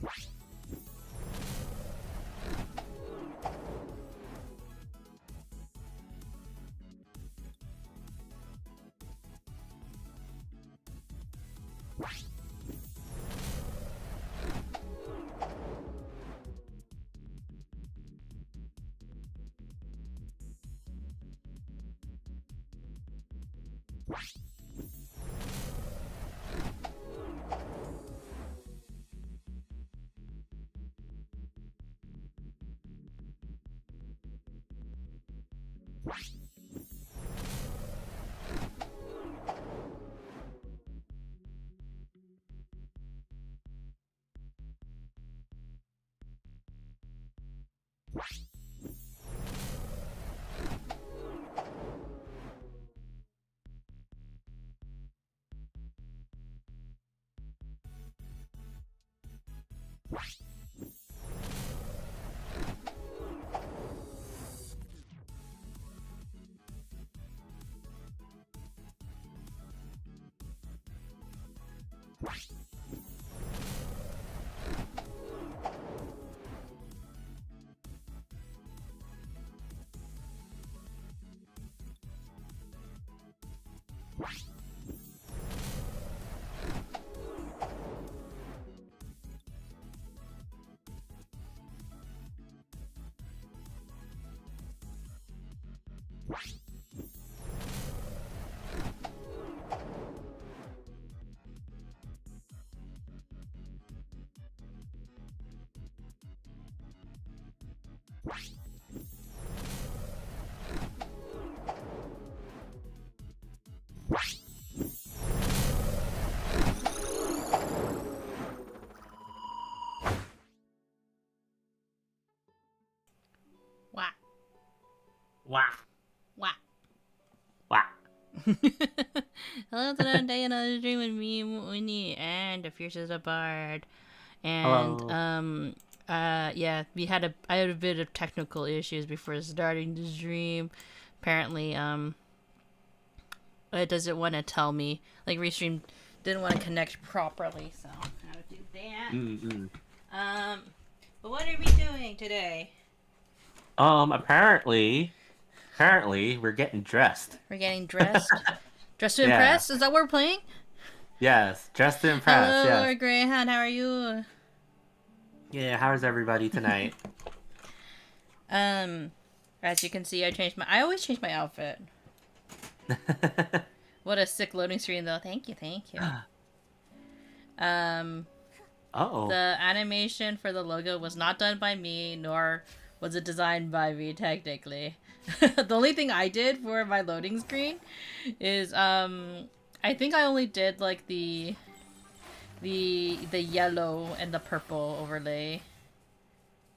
Wah. Wah. Wah. Wah. Hello to another day, another dream with me, Munii, and the fiercest of bard. And Hello. yeah, I had a bit of technical issues before starting the stream. Apparently, it doesn't want to tell me, like, Restream didn't want to connect properly, so how to do that. Mm-mm. But what are we doing today? Apparently we're getting dressed. We're getting dressed. Dressed to Yeah. impress? Is that what we're playing? Yes, dressed to impress. Hello, Yes. Lord Greyhound. How are you? Yeah. How's everybody tonight? As you can see, I always change my outfit. What a sick loading screen, though. Thank you. Oh. The animation for the logo was not done by me, nor was it designed by me, technically. The only thing I did for my loading screen is, I think I only did, like, the yellow and the purple overlay.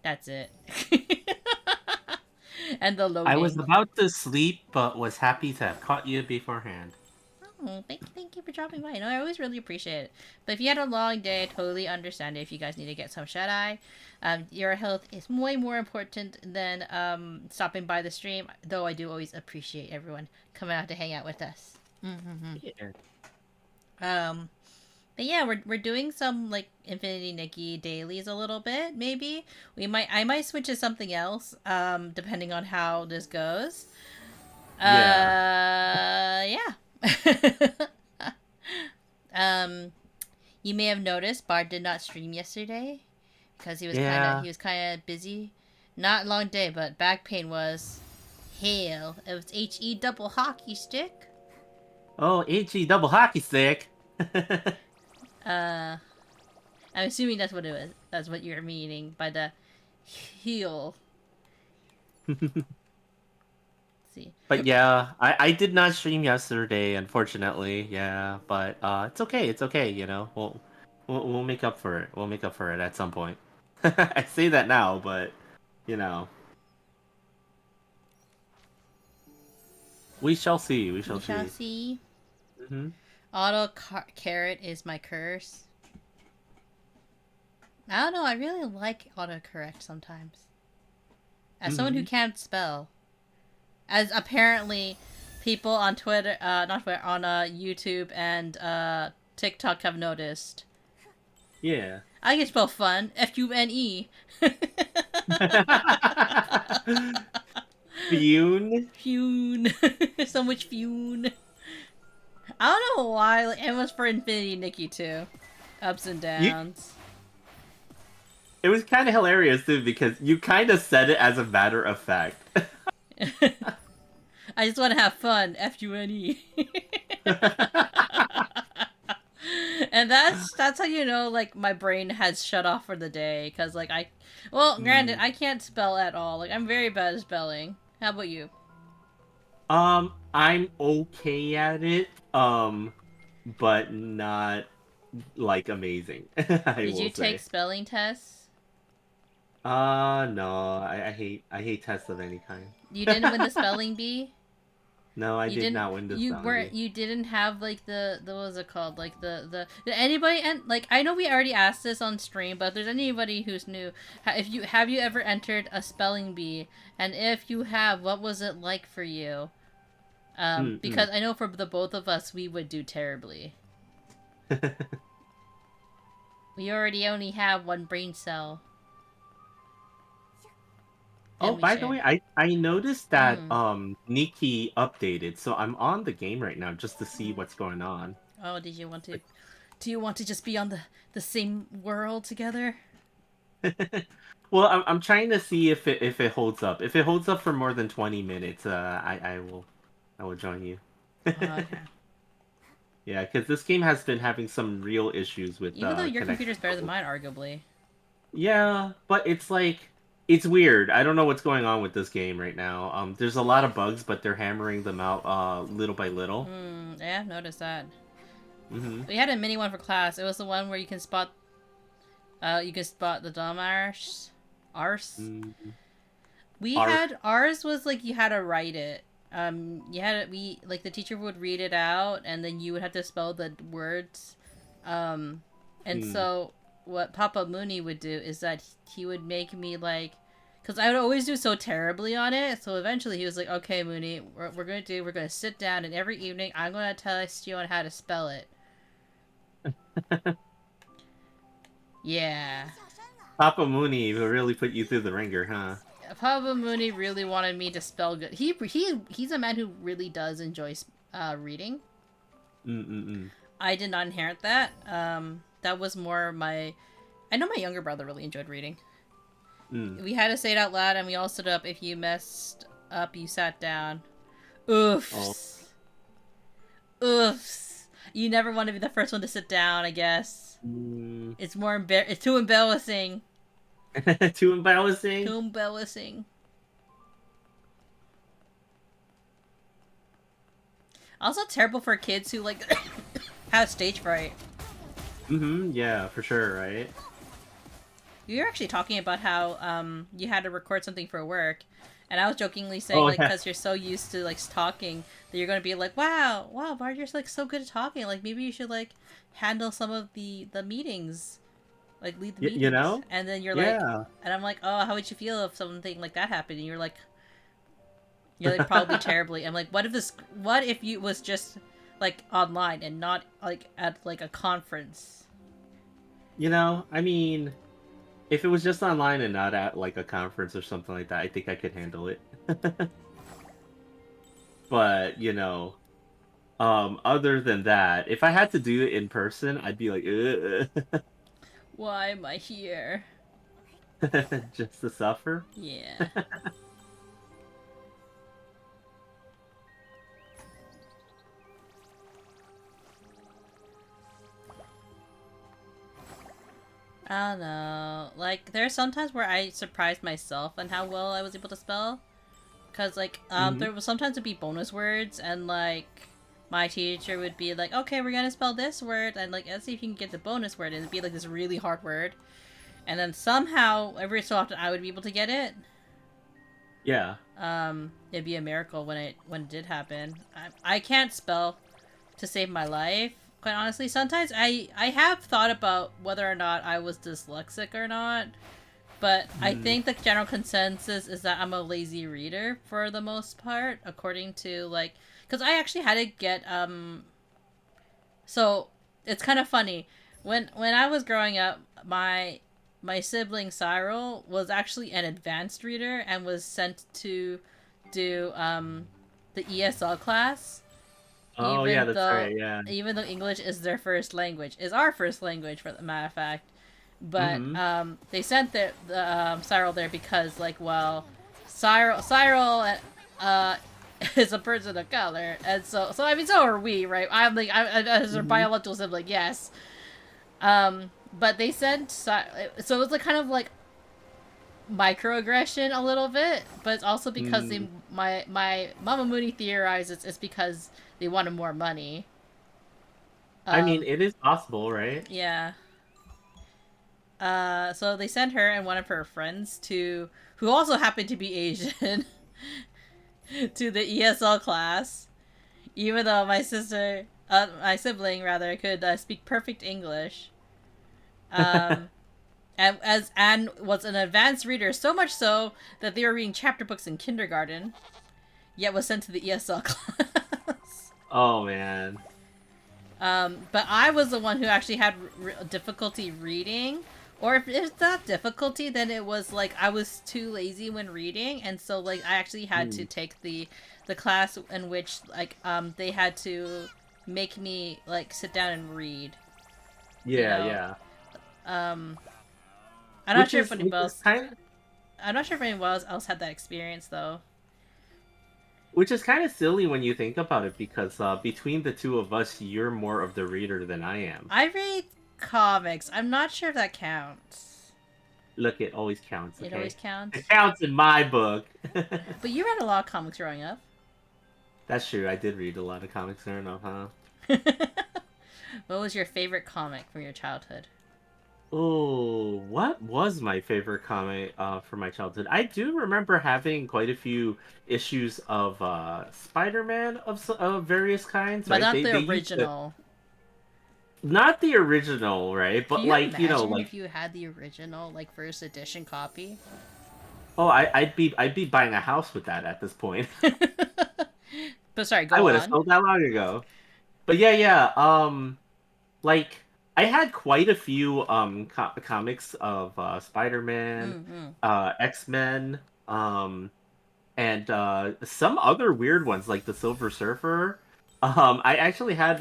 That's it. And the loading. I was about to sleep, but was happy to have caught you beforehand. Oh, thank you for dropping by. No, I always really appreciate it. But if you had a long day, I totally understand if you guys need to get some shut-eye. Your health is way more important than stopping by the stream, though I do always appreciate everyone coming out to hang out with us. Yeah. But yeah, we're doing some, like, Infinity Nikki dailies a little bit, maybe. I might switch to something else, depending on how this goes. Yeah. You may have noticed Bard did not stream yesterday because he was kind of busy. Not long day, but back pain was hell. It was HE double hockey stick. Oh, HE double hockey stick. I'm assuming that's what it was. That's what you're meaning by the heel. See. But yeah, I did not stream yesterday, unfortunately. Yeah, but it's okay. It's okay. You know, we'll make up for it. We'll make up for it at some point. I say that now, but you know, we shall see. We shall see. Mm-hmm. Carrot is my curse. I don't know. I really like autocorrect sometimes. As someone who can't spell. As apparently people on Twitter, not Twitter, on YouTube and TikTok have noticed. Yeah. I can spell fun. Fune. Fune. Fune. So much fune. I don't know why. Like, it was for Infinity Nikki too. Ups and You. downs. It was kind of hilarious too because you kind of said it as a matter of fact. I just want to have fun. Fune. And that's how you know like my brain has shut off for the day because like well, granted, Mm. I can't spell at all. Like I'm very bad at spelling. How about you? I'm okay at it. But not like amazing. I Did will you take say. spelling tests? No. I hate tests of any kind. You didn't win the spelling bee. No, I You did didn't. not win this You spelling weren't. bee. You didn't have like the what was it called? Like the did anybody and like I know we already asked this on stream, but if there's anybody who's new, if you have you ever entered a spelling bee, and if you have, what was it like for you? Mm-mm. Because I know for the both of us, we would do terribly. We already only have one brain cell, Oh, and we by the share. way, I noticed that Mm. Nikki updated, so I'm on the game right now just to see what's going on. Oh, did you want to? Like, Do you want to just be on the same world together? well, I'm trying to see if it holds up. If it holds up for more than 20 minutes, I will join you. Oh, okay. Yeah, because this game has been having some real issues with Even though your connection computer's better than troubles. mine, arguably. Yeah, but it's like it's weird. I don't know what's going on with this game right now. There's a lot of bugs, but they're hammering them out little by little. Yeah, I've noticed that. Hmm. We had a mini one for class. It was the one where you can spot the dumb arse. Arse. Mm. We Arc. had ours was like you had to write it. You had it. We like the teacher would read it out, and then you would have to spell the words. And Mm. so what Papa Mooney would do is that he would make me like, because I would always do so terribly on it. So eventually he was like, "Okay, Mooney, we're gonna sit down, and every evening I'm gonna test you on how to spell it." Yeah. Papa Mooney will really put you through the ringer, huh? Papa Mooney really wanted me to spell good. He's a man who really does enjoy reading. Mm-mm-mm. I did not inherit that. That was more my. I know my younger brother really enjoyed reading. Mm. We had to say it out loud, and we all stood up. If you messed up, you sat down. Oh. Oofs. Oofs. You never want to be the first one to sit down, I guess. Mm. It's too embarrassing. Too embarrassing. Too embarrassing. Also terrible for kids who like have stage fright. Mm-hmm. Yeah, for sure, right? You were actually talking about how you had to record something for work, and I was jokingly saying Oh like yeah. because you're so used to like talking that you're gonna be like, wow, Bart, you're like so good at talking. Like maybe you should like handle some of the meetings, like lead the You meetings. know? And then you're like, Yeah. and I'm like, oh, how would you feel if something like that happened? And you're like probably terribly. I'm like, what if you was just like online and not like at like a conference? I mean, if it was just online and not at like a conference or something like that, I think I could handle it. But, other than that, if I had to do it in person, I'd be like, ugh. Why am I here? Just to suffer. Yeah. I don't know. Like, there are some times where I surprised myself on how well I was able to spell. Because, like, Hmm. there was sometimes would be bonus words, and, like, my teacher would be like, okay, we're gonna spell this word, and, like, let's see if you can get the bonus word, and it'd be, like, this really hard word. And then somehow, every so often, I would be able to get it. Yeah. It'd be a miracle when it did happen. I can't spell to save my life. Quite honestly, sometimes I have thought about whether or not I was dyslexic or not, but I Mm. think the general consensus is that I'm a lazy reader for the most part, according to like, because I actually had to get so it's kind of funny. When I was growing up, my sibling Cyril was actually an advanced reader and was sent to do the ESL class, Oh yeah, that's right. Yeah. even though English is their first language, is our first language for the matter of fact. But Mm-hmm. they sent Cyril there because like well, Cyril uh is a person of color, and so I mean so are we, right? I'm like I as a Mm-hmm. biological sibling, yes. But they sent so it was like kind of like microaggression a little bit, but it's also because Mm. my Mama Mooney theorizes it's because they wanted more money. I mean, Um, it is possible, right? yeah. So they sent her and one of her friends to, who also happened to be Asian, to the ESL class, even though my sibling rather, could speak perfect English. Um, and was an advanced reader, so much so that they were reading chapter books in kindergarten, yet was sent to the ESL class. Oh man. But I was the one who actually had difficulty reading. Or if it's not difficulty, then it was like I was too lazy when reading, and so like I actually had to Mm. take the class in which like they had to make me like sit down and read. You Yeah, know, yeah. um, I'm not sure if Which anybody is else. kind of I'm not sure if anyone else had that experience though. silly when you think about it because between the two of us, you're more of the reader than I am. I read comics. I'm not sure if that counts. Look, it always counts, It always okay? It counts. counts in my book. But you read a lot of comics growing up. That's true. I did read a lot of comics growing up, huh? What was your favorite comic from your childhood? Oh, what was my favorite comic from my childhood? I do remember having quite a few issues of Spider-Man of various kinds, But right? not the They used to original. not the original, right? Can But you like, imagine like if you had the original, like first edition copy? oh, I'd be buying a house with that at this point. But sorry, I go would have on. sold that long ago. But yeah, yeah. Like I had quite a few comics of Spider-Man, Mm-hmm. X-Men, and some other weird ones like the Silver Surfer. I actually had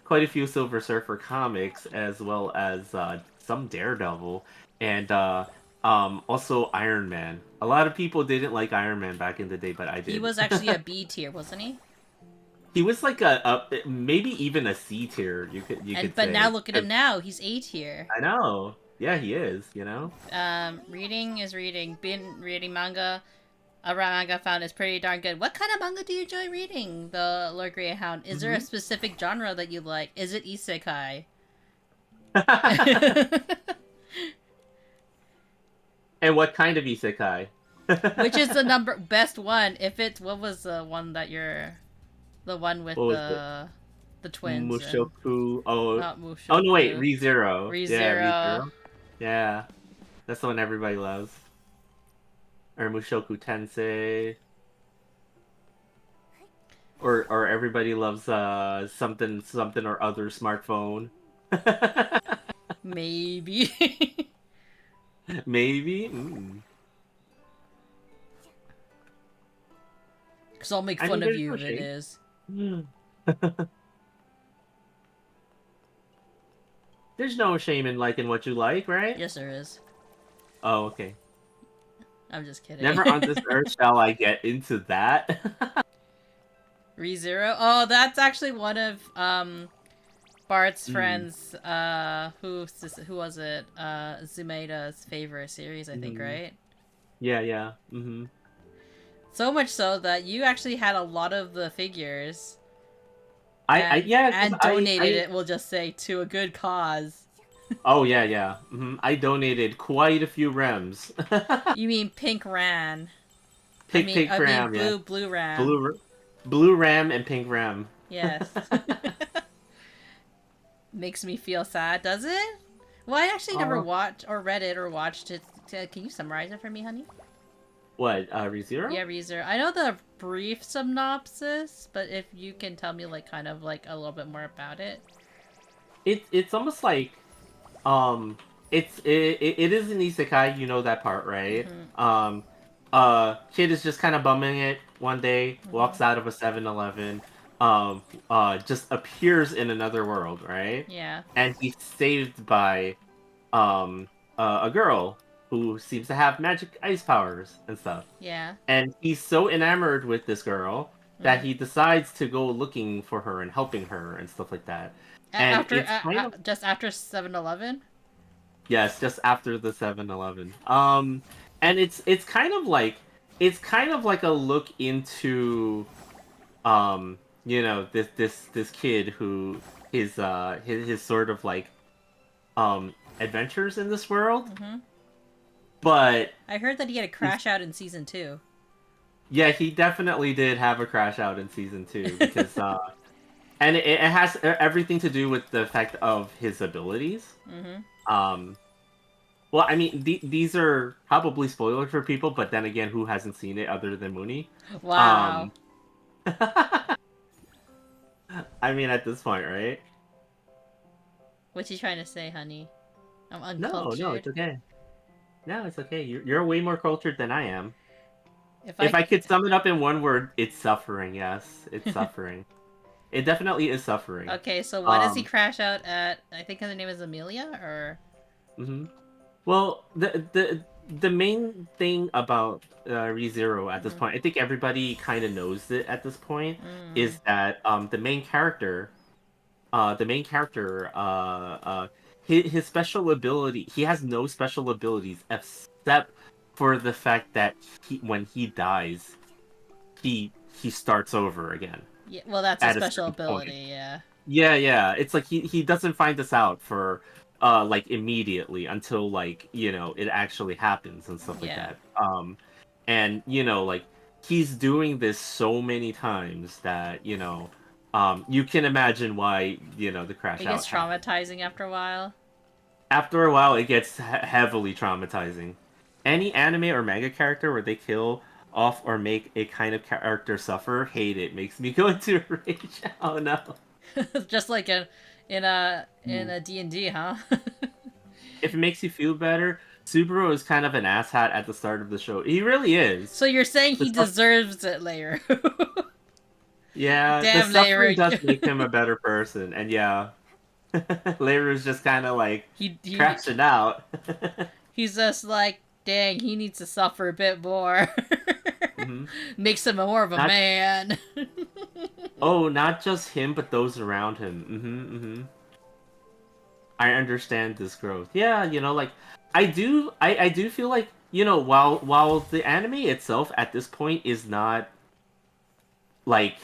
quite a few Silver Surfer comics as well as some Daredevil and also Iron Man. A lot of people didn't like Iron Man back in the day, but I He did. was actually a B tier, wasn't he? He was like a maybe even a C tier. You And could but now say. look at 'Cause him now. He's A tier. I know. Yeah, he is. You know. Reading is reading. Been reading manga. A manga found is pretty darn good. What kind of manga do you enjoy reading? The Lord Greyhound. Is there a Hmm. specific genre that you like? Is it isekai? And what kind of isekai? Which is the number best one? If it's what was the one that you're the one with What was it? the twins and Mushoku. Oh, not oh no, wait, Mushoku, ReZero. Yeah, ReZero. ReZero. Yeah, that's the one everybody loves. Or Mushoku Tensei. Or everybody loves something something or other smartphone. Maybe. Maybe. Mm. Because I'll make I mean, fun of there's you no if it shame. is. There's no shame in liking what you like, right? Yes, there is. Oh, okay. I'm just kidding. Never on this earth shall I get into that. ReZero. Oh, that's actually one of Bart's Mm, friends. Who was it? Zumeda's favorite series, I think, mm. right? Yeah, yeah. Hmm. So much so that you actually had a lot of the figures I yeah, because and donated it, we'll just say, to a good cause. oh yeah, yeah. I donated quite a few rems. You mean Pink Ran? Pink I mean ram, yeah. Blue Ram. Blue blue ram and pink ram. Yes. Makes me feel sad, does it? Well, I actually never Oh, watched or read it or watched it. Can you summarize it for me, honey? what? ReZero? Yeah, Reezer. I know the brief synopsis, but if you can tell me, like, kind of like a little bit more about it. it's almost like um it is an isekai, you know that part, right? Mm-hmm. Kid is just kind of bumming it one day, Mm-hmm. walks out of a 7-Eleven, just appears in another world, right? Yeah. And he's saved by um a girl who seems to have magic ice powers and stuff. Yeah. And he's so enamored with this girl that Mm-hmm. he decides to go looking for her and helping her and stuff like that. And it's kind of Just after 7-Eleven. yes, just after the 7-Eleven. And it's kind of like a look into this kid who his sort of like adventures in this world. Mm-hmm. But I heard that he had a he's crash out in season 2. yeah, he definitely did have a crash out in season 2 because and it has everything to do with the fact of his abilities. Mm-hmm. Um well, I mean, these are probably spoilers for people, but then again, who hasn't seen it other than Mooney? Wow. Um, I mean, at this point, right? What's he trying to say, honey? I'm No, no, it's uncultured. okay. No, it's okay. You're way more cultured than I am. If If I I could sum it up in one word, it's suffering. Yes, it's suffering. It definitely is suffering. Okay, so why does he Um, crash out at? I think her name is Amelia, or mhm. Well, the main thing about ReZero at this mm-hmm. point, I think everybody kind of knows it at this point, Mm-hmm. is that the main character, his special ability, he has no special abilities except for the fact that when he dies, he he starts over again Yeah, well, that's a at a special certain point. ability. Yeah. Yeah, yeah. It's like he doesn't find this out for like immediately until like, it actually happens and stuff like Yeah. that. And like he's doing this so many times that, you can imagine why, the crash It out gets happened. traumatizing after a while. After a while it gets heavily traumatizing. Any anime or manga character where they kill off or make a kind of character suffer, hate it. Makes me go into a rage. Oh no. Just like in a D&D, huh? If it makes you feel better, Subaru is kind of an asshat at the start of the show. He really is. So you're saying The he stuff, deserves it, Layer. yeah, the Damn, suffering Layer. does make him a better person, and yeah, Leiru's just kind of like he he crashing out. he's just like, dang, he needs to suffer a bit more. hmm Makes him more of a Not man. not just him, but those around him. I understand this growth. Yeah, like I do feel like while the anime itself at this point is not like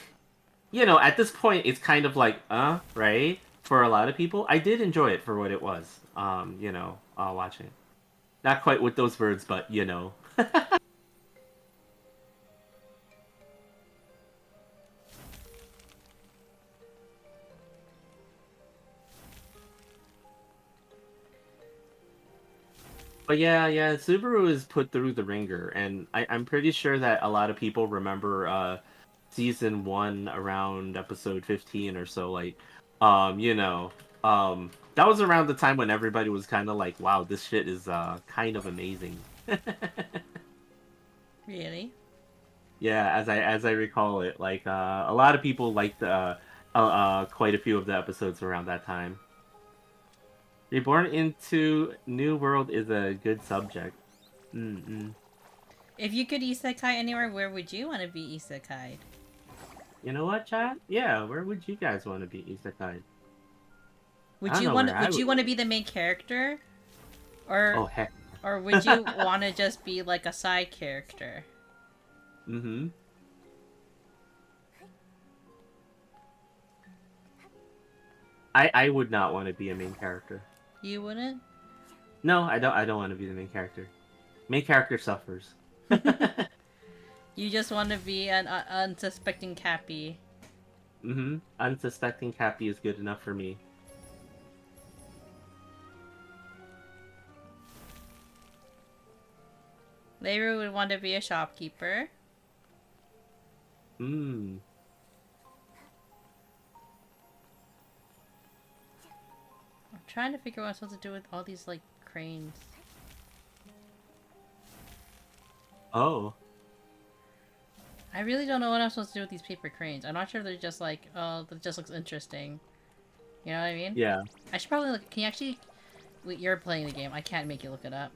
at this point, it's kind of like, right? For a lot of people, I did enjoy it for what it was. Watching it. Not quite with those words, but But yeah, yeah, Subaru is put through the ringer, and I'm pretty sure that a lot of people remember season 1 around episode 15 or so. Like, that was around the time when everybody was kind of like, "Wow, this shit is kind of amazing." Really? Yeah, as I recall it, like a lot of people liked quite a few of the episodes around that time. Reborn into New World is a good subject. Mm-mm. If you could isekai anywhere, where would you want to be isekai? You know what, chat? Yeah, where would you guys want to be isekai? I don't know where I Would would you want to want be to the be. main character, or Oh heck. would you want to just be like a side character? mm-hmm. I would not want to be a main character. You wouldn't. No, I don't want to be the main character. Main character suffers. You just want to be an unsuspecting Cappy. Unsuspecting Cappy is good enough for me. Leiru would want to be a shopkeeper. Hmm. trying to figure out what I'm supposed to do with all these like cranes. Oh. I really don't know what I'm supposed to do with these paper cranes. I'm not sure if they're just like, oh, that just looks interesting. You know what I mean? Yeah. I should probably look. Can you actually? Wait, you're playing the game. I can't make you look it up.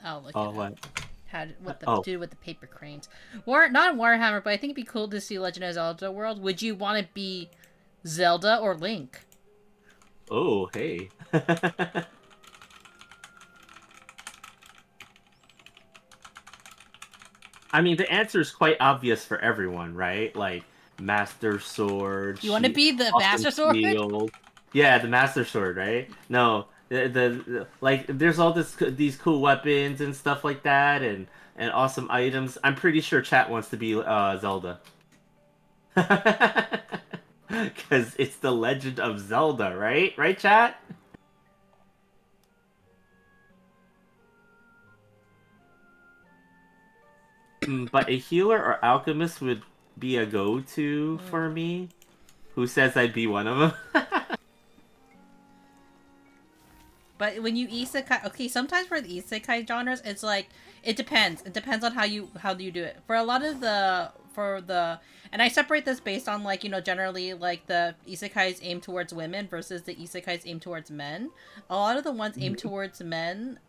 I'll look Oh, it what? up. What the Oh. do with the paper cranes? Not Warhammer, but I think it'd be cool to see Legend of Zelda world. Would you want to be Zelda or Link? Oh, hey. I mean, the answer is quite obvious for everyone, right? Like Master Sword, You want to be the awesome Master Sword? shield. Yeah, the Master Sword, right? No, like there's all these cool weapons and stuff like that, and awesome items. I'm pretty sure chat wants to be Zelda. Because it's the Legend of Zelda, right? Right, chat? But a healer or alchemist would be a go-to for me. Who says I'd be one of them? But when you isekai, okay, sometimes for the isekai genres, it's like it depends. It depends on how you do it. For a lot of and I separate this based on like generally like the isekais aim towards women versus the isekais aim towards men. A lot of the ones aimed towards men,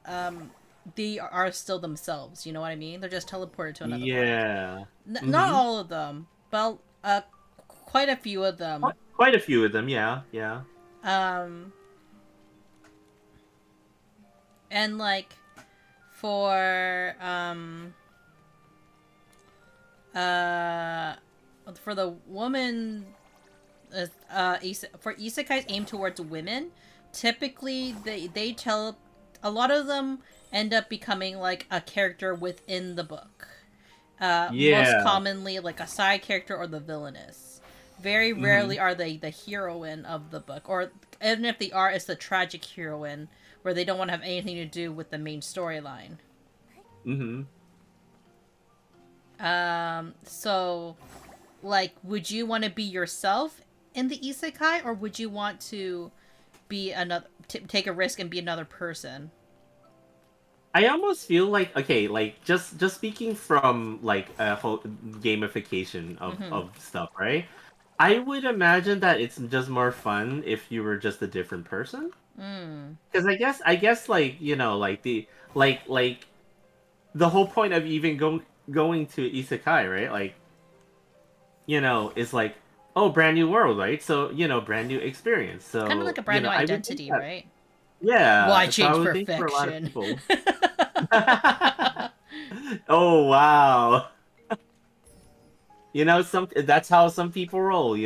they are still themselves. You know what I mean? They're just teleported to another Yeah. world. Not all of them, but quite a few of them. Quite a few of them, yeah, yeah. And like for for the woman for isekais aimed towards women, typically they tell a lot of them end up becoming like a character within the book. Most commonly like a side character or the villainess. Very rarely are they the heroine of the book, or even if they are, it's the tragic heroine where they don't want to have anything to do with the main storyline. So, like, would you want to be yourself in the isekai, or would you want to be take a risk and be another person? I almost feel like, okay, like just speaking from like a whole gamification of stuff, right? I would imagine that it's just more fun if you were just a different person. Because I guess like like like the whole point of even going to isekai, right? Like is like, oh, brand new world, right? So brand new experience. So Kind of like a brand new I would think identity, that, right? yeah. Why So I change would think for a lot of perfection? people. Oh wow. That's how some people roll.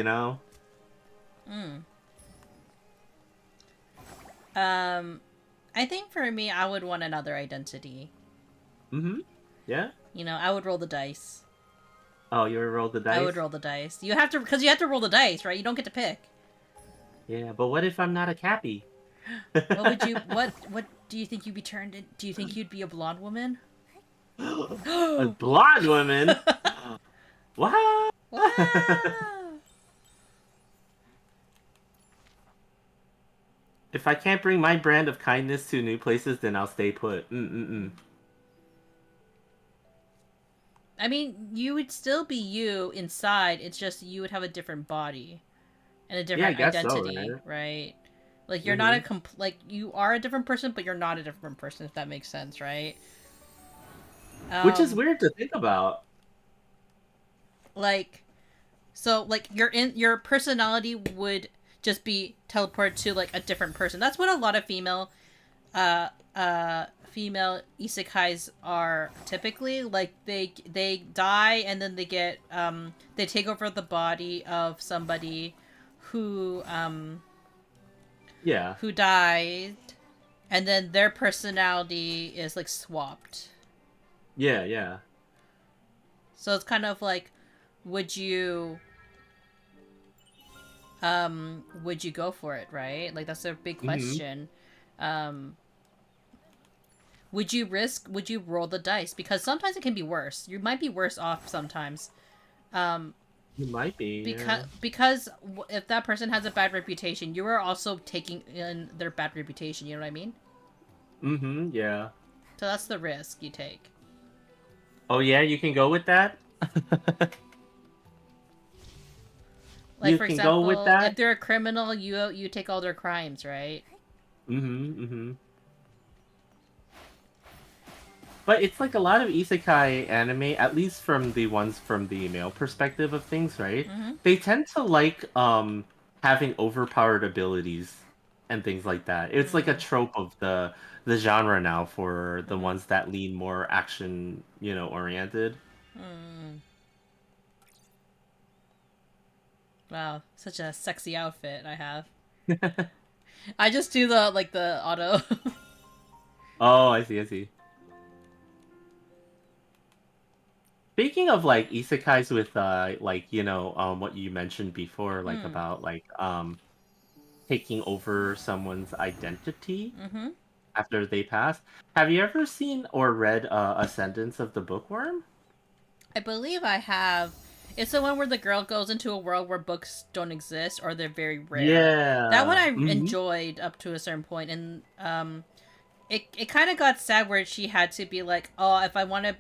I think for me, I would want another identity. Yeah. I would roll the dice. Oh, you would roll the dice? I would roll the dice. You have to roll the dice, right? You don't get to pick. Yeah, but what if I'm not a Cappy? What do you think you'd be turned in? Do you think you'd be a blonde woman? A blonde woman? Wow! If I can't bring my brand of kindness to new places, then I'll stay put. I mean, you would still be you inside. It's just you would have a different body and a different identity, so, right? Like you're not like you are a different person, but you're not a different person. If that makes sense, right? Which is weird to think about. Like, so like your personality would just be teleported to like a different person. That's what a lot of female isekais are typically. Like they die and then they get they take over the body of somebody who who died, and then their personality is like swapped. Yeah. So it's kind of like, would you go for it, right? Like that's a big question. Would you roll the dice? Because sometimes it can be worse. You might be worse off sometimes. You might be, yeah. Because if that person has a bad reputation, you are also taking in their bad reputation. You know what I mean? Mm-hmm, yeah. So that's the risk you take. Oh yeah, you can go with that? Like You for can go with example, if that? they're a criminal, you take all their crimes, right? Mm-hmm, mm-hmm. But it's like a lot of isekai anime, at least from the ones from the male perspective of things, right? Mm-hmm. They tend to like having overpowered abilities and things like that. It's like a Mm. trope of the genre now for the Mm-hmm. ones that lean more action, oriented. Mm. Wow, such a sexy outfit I have. I just do the auto. Oh, I see, I see. Speaking of like isekais with like what you mentioned before, like Hmm. about like taking over someone's identity Mm-hmm. after they pass. Have you ever seen or read Ascendance of the Bookworm? I believe I have. It's the one where the girl goes into a world where books don't exist or they're very rare. That one Yeah. I Hmm. enjoyed up to a certain point, and it kind of got sad where she had to be like, oh, if I want to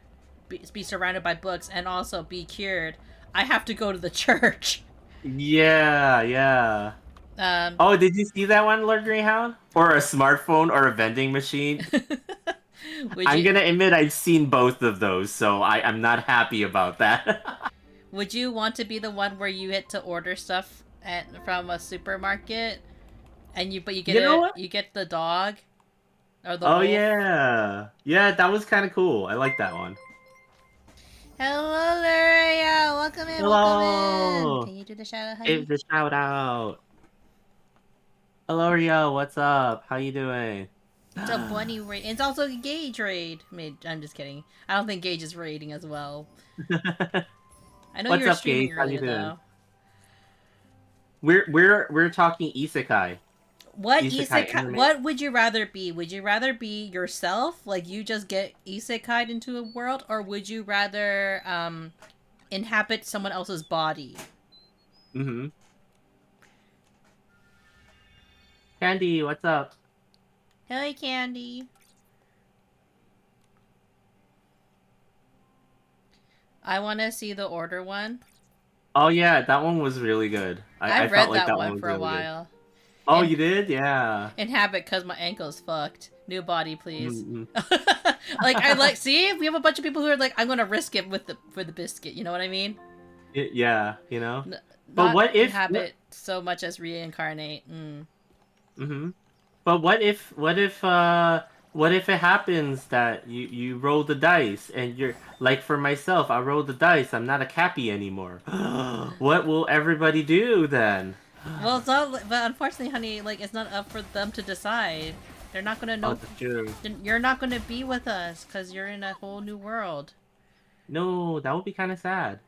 be surrounded by books and also be cured, I have to go to the church. Yeah, yeah. Um, Oh, did you see that one, Lord Greyhound? Or a smartphone or a vending machine? would I'm you gonna admit I've seen both of those, so I'm not happy about that. would you want to be the one where you get to order stuff from a supermarket and you You know what? you get the dog or the Oh wolf? yeah. Yeah, that was kind of cool. I like that one. Hello, Luria! Welcome in, welcome in! Hello. Can you do the shadow, Give honey? the shout out. Hello, Rio. What's up? How you doing? It's a bunny raid. It's also a Gage raid. I mean, I'm just kidding. I don't think Gage is raiding as well. I know you What's were up, streaming Gage? How you earlier, doing? though. We're talking isekai. Isekai anime. What would you rather be? Would you rather be yourself, like you just get isekai'd into a world, or would you rather inhabit someone else's body? Mm-hmm. Candy, what's up? Hey, Candy. I want to see the order one. Oh yeah, that one was really good. I I felt read like that that one one was for a really good. while. Oh, In you did? Yeah. inhabit because my ankle's fucked. New body, please. Mm-hmm. Like I like see we have a bunch of people who are like I'm gonna risk it with the for the biscuit. You know what I mean? Yeah, N- But not what if? inhabit so much as reincarnate. Mm. Mm-hmm. But what if it happens that you roll the dice and you're like for myself, I roll the dice. I'm not a cappy anymore. What will everybody do then? Well, it's not. But unfortunately, honey, like it's not up for them to decide. They're not gonna Oh, know. that's true. You're not gonna be with us because you're in a whole new world. No, that would be kind of sad.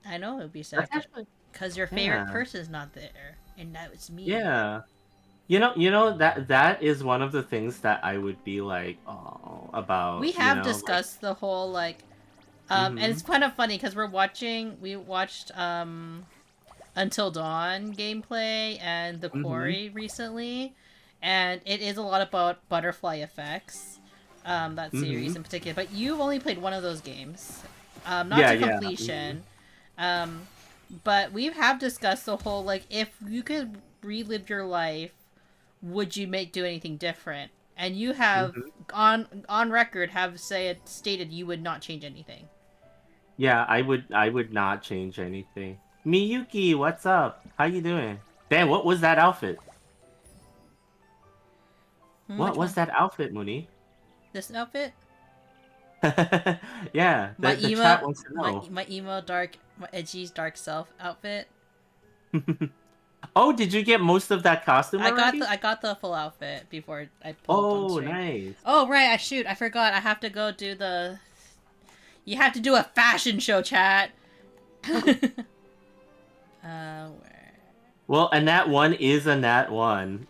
I know it would be sad That's actually, because your favorite yeah, person's not there, and now it's me. yeah. That is one of the things that I would be like, oh, We about, have like, discussed the whole like, and mm-hmm, it's kind of funny because we watched Until Dawn gameplay and the mm-hmm, Quarry recently, and it is a lot about butterfly effects. That mm-hmm. series in particular, but you've only played one of those games, not Yeah, to yeah. Mm-hmm. completion. Um, but we have discussed the whole like if you could relive your life, would you make do anything different? And you have Mm-hmm. on record have stated you would not change anything. Yeah, I would not change anything. Miyuki, what's up? How you doing? Damn, what was that outfit? Hmm, What which was one? that outfit, Mooney? This outfit? Yeah, My the emo, chat wants to know. my emo dark, my edgy dark self outfit. Oh, did you get most of that costume already? I got the full outfit before I pulled up on Oh, stream. nice. Oh right, I forgot. I have to go do the. You have to do a fashion show, chat. Where? Well, a nat one is a nat one.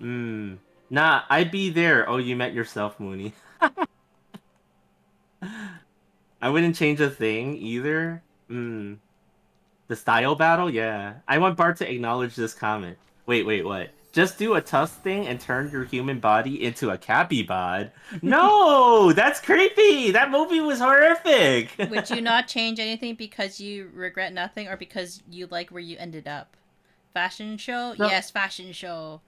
Nah, I'd be there. Oh, you met yourself, Mooney. I wouldn't change a thing either. The style battle? Yeah. I want Bart to acknowledge this comment. Wait, what? Just do a tusk thing and turn your human body into a cappy bod? No! That's creepy! That movie was horrific! Would you not change anything because you regret nothing or because you like where you ended up? Fashion show? No. Yes, fashion show.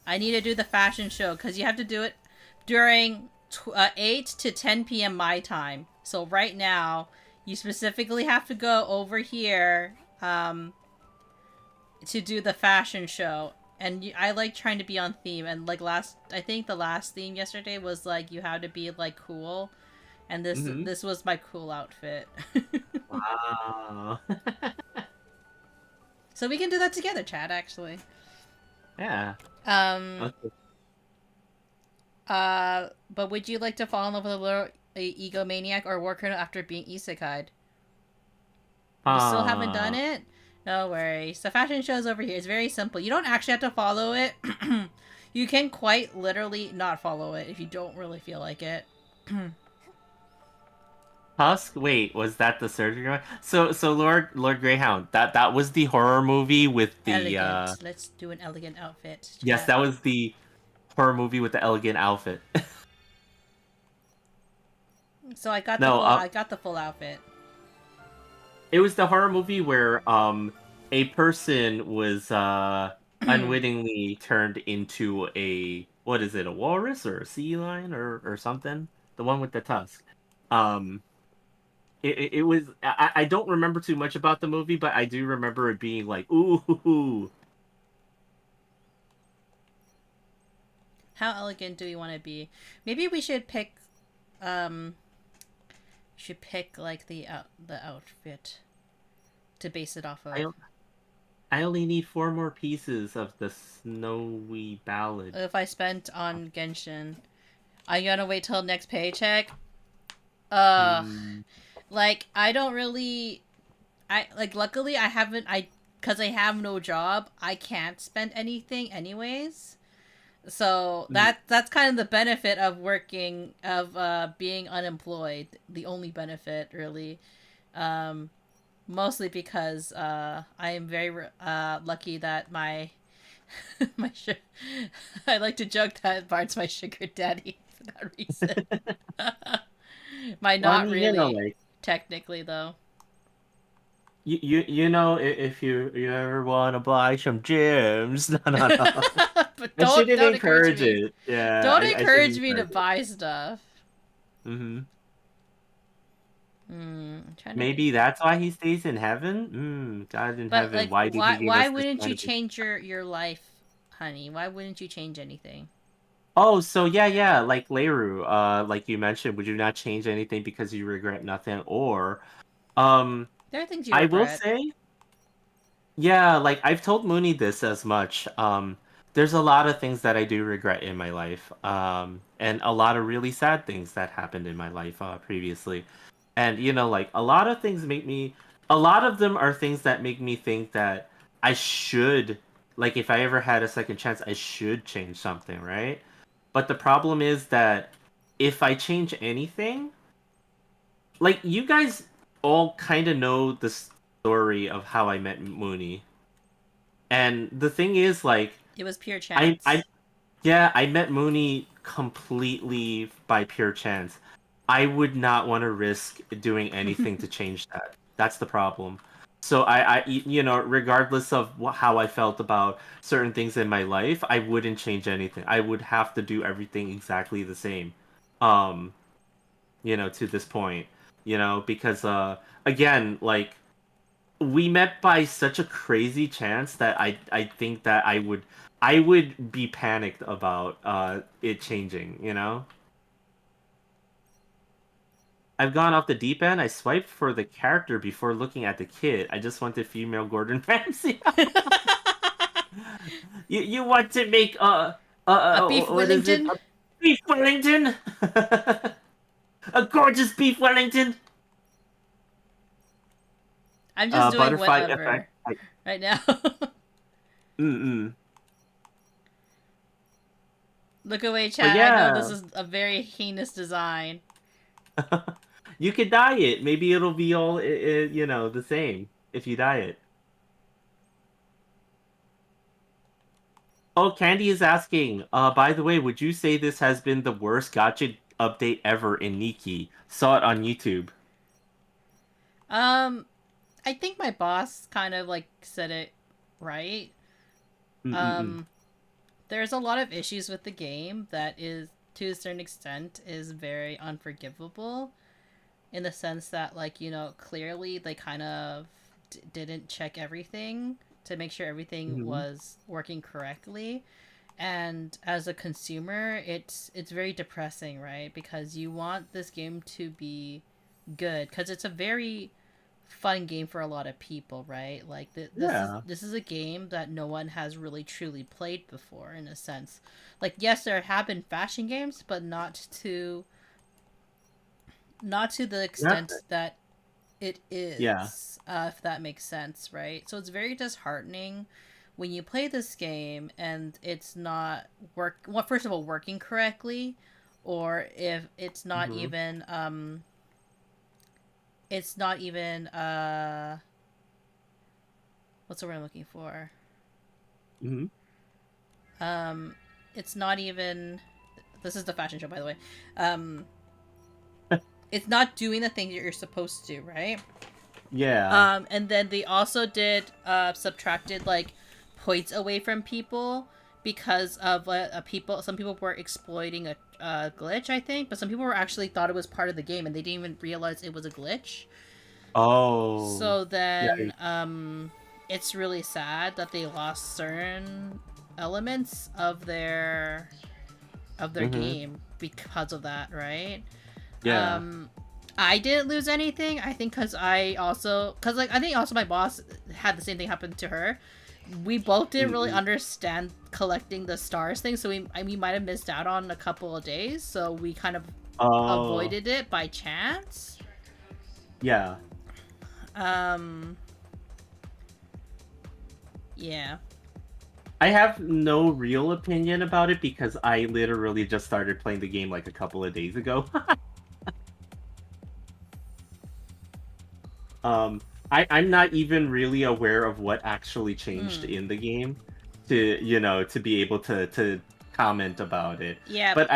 I need to do the fashion show because you have to do it during 8 to 10 p.m. my time. So right now, you specifically have to go over here to do the fashion show. And I like trying to be on theme. And like I think the last theme yesterday was like you had to be like cool. And Hmm. this was my cool outfit. Wow. So we can do that together, Chad, actually. Yeah. Um, Okay. but would you like to fall in love with a little egomaniac or war criminal after being isekai'd? You still haven't done Ah. it? No worries. The fashion show's over here. It's very simple. You don't actually have to follow it. You can quite literally not follow it if you don't really feel like it. Tusk? Wait, was that the surgery one? So Lord Greyhound, that was the horror movie with the Elegant. Let's do an elegant outfit, yes, chat. that was the horror movie with the elegant outfit. So I got the No, full. I got the full outfit. it was the horror movie where a person was unwittingly turned into a what is it, a walrus or a sea lion or something? The one with the tusk. Um it was I don't remember too much about the movie, but I do remember it being like ooh. How elegant do we want to be? Maybe we should pick. Um, should pick like the outfit to base it off of. I I only need 4 more pieces of the snowy ballad. If I spent on Genshin, I'm gonna wait till next paycheck. Uh, Hmm. like I don't really. I like luckily I haven't because I have no job. I can't spend anything anyways. So that's kind of the benefit of working of being unemployed. The only benefit really. Um, Mostly because I am very lucky that my my I like to joke that Bart's my sugar daddy for that reason. My Well, I not mean, you know, really like technically though. you know, if you ever want to buy some gems, no. But I shouldn't don't encourage encourage me. it. Yeah, Don't I shouldn't encourage me to encourage it. buy stuff. Hmm. I'm trying to think. Maybe that's why he stays in heaven. God in But heaven, like, why did he give why us this wouldn't kind you of? change your life, honey? Why wouldn't you change anything? Oh, so yeah, like Leru, like you mentioned, would you not change anything because you regret nothing? Or, um, There are things you I will regret. say, yeah, like I've told Mooney this as much. There's a lot of things that I do regret in my life, and a lot of really sad things that happened in my life previously. And you know, like a lot of them are things that make me think that I should, like, if I ever had a second chance, I should change something, right? But the problem is that if I change anything, like you guys all kind of know the story of how I met Mooney. And the thing is, like, It was pure I chance. yeah, I met Mooney completely by pure chance. I would not want to risk doing anything to change that. That's the problem. So you know, regardless of how I felt about certain things in my life, I wouldn't change anything. I would have to do everything exactly the same. Um, you know, to this point, you know, because again, like we met by such a crazy chance that I think that I would be panicked about it changing, you know? I've gone off the deep end. I swiped for the character before looking at the kid. I just wanted female Gordon Ramsay. You want to make A beef what is it? Wellington? A beef Wellington? A gorgeous beef Wellington? I'm just doing Butterfly effect. whatever right now. Mm-mm. Look away, But chat. I know this yeah. is a very heinous design. You could dye it. Maybe it'll be all you know, the same if you dye it. Oh, Candy is asking. By the way, would you say this has been the worst gotcha update ever in Nikki? Saw it on YouTube. Um, I think my boss kind of like said it right. Mm-mm-mm. Um, there's a lot of issues with the game that is, to a certain extent, is very unforgivable in the sense that, like, clearly they kind of didn't check everything to make sure everything Mm-hmm. was working correctly. And as a consumer, it's very depressing, right? Because you want this game to be good because it's a very fun game for a lot of people, right? Like this is Yeah. this is a game that no one has really truly played before in a sense. Like yes, there have been fashion games, but not to the Yeah. extent that it Yeah. is, if that makes sense, right? So it's very disheartening when you play this game and it's not well, first of all, working correctly, or if Mm-hmm. it's not even what's the word I'm looking for? Mm-hmm. Um, it's not even. This is the fashion show, by the way. Um, it's not doing the thing that you're supposed to, right? Yeah. And then they also did subtracted like points away from people because of people. Some people were exploiting a glitch, I think, but some people were actually thought it was part of the game and they didn't even realize it was a glitch. Oh. So Yeah. then, it's really sad that they lost certain elements of their Mm-hmm. game because of that, right? Yeah. Um, I didn't lose anything. I think because I think also my boss had the same thing happen to her. We both didn't really Mm-mm. understand collecting the stars thing, so we might have missed out on a couple of days. So we kind of Oh. avoided it by chance. Yeah. Um, yeah. I have no real opinion about it because I literally just started playing the game like a couple of days ago. Um, I'm not even really aware of what actually changed Mm. in the game to be able to comment about it. Yeah, But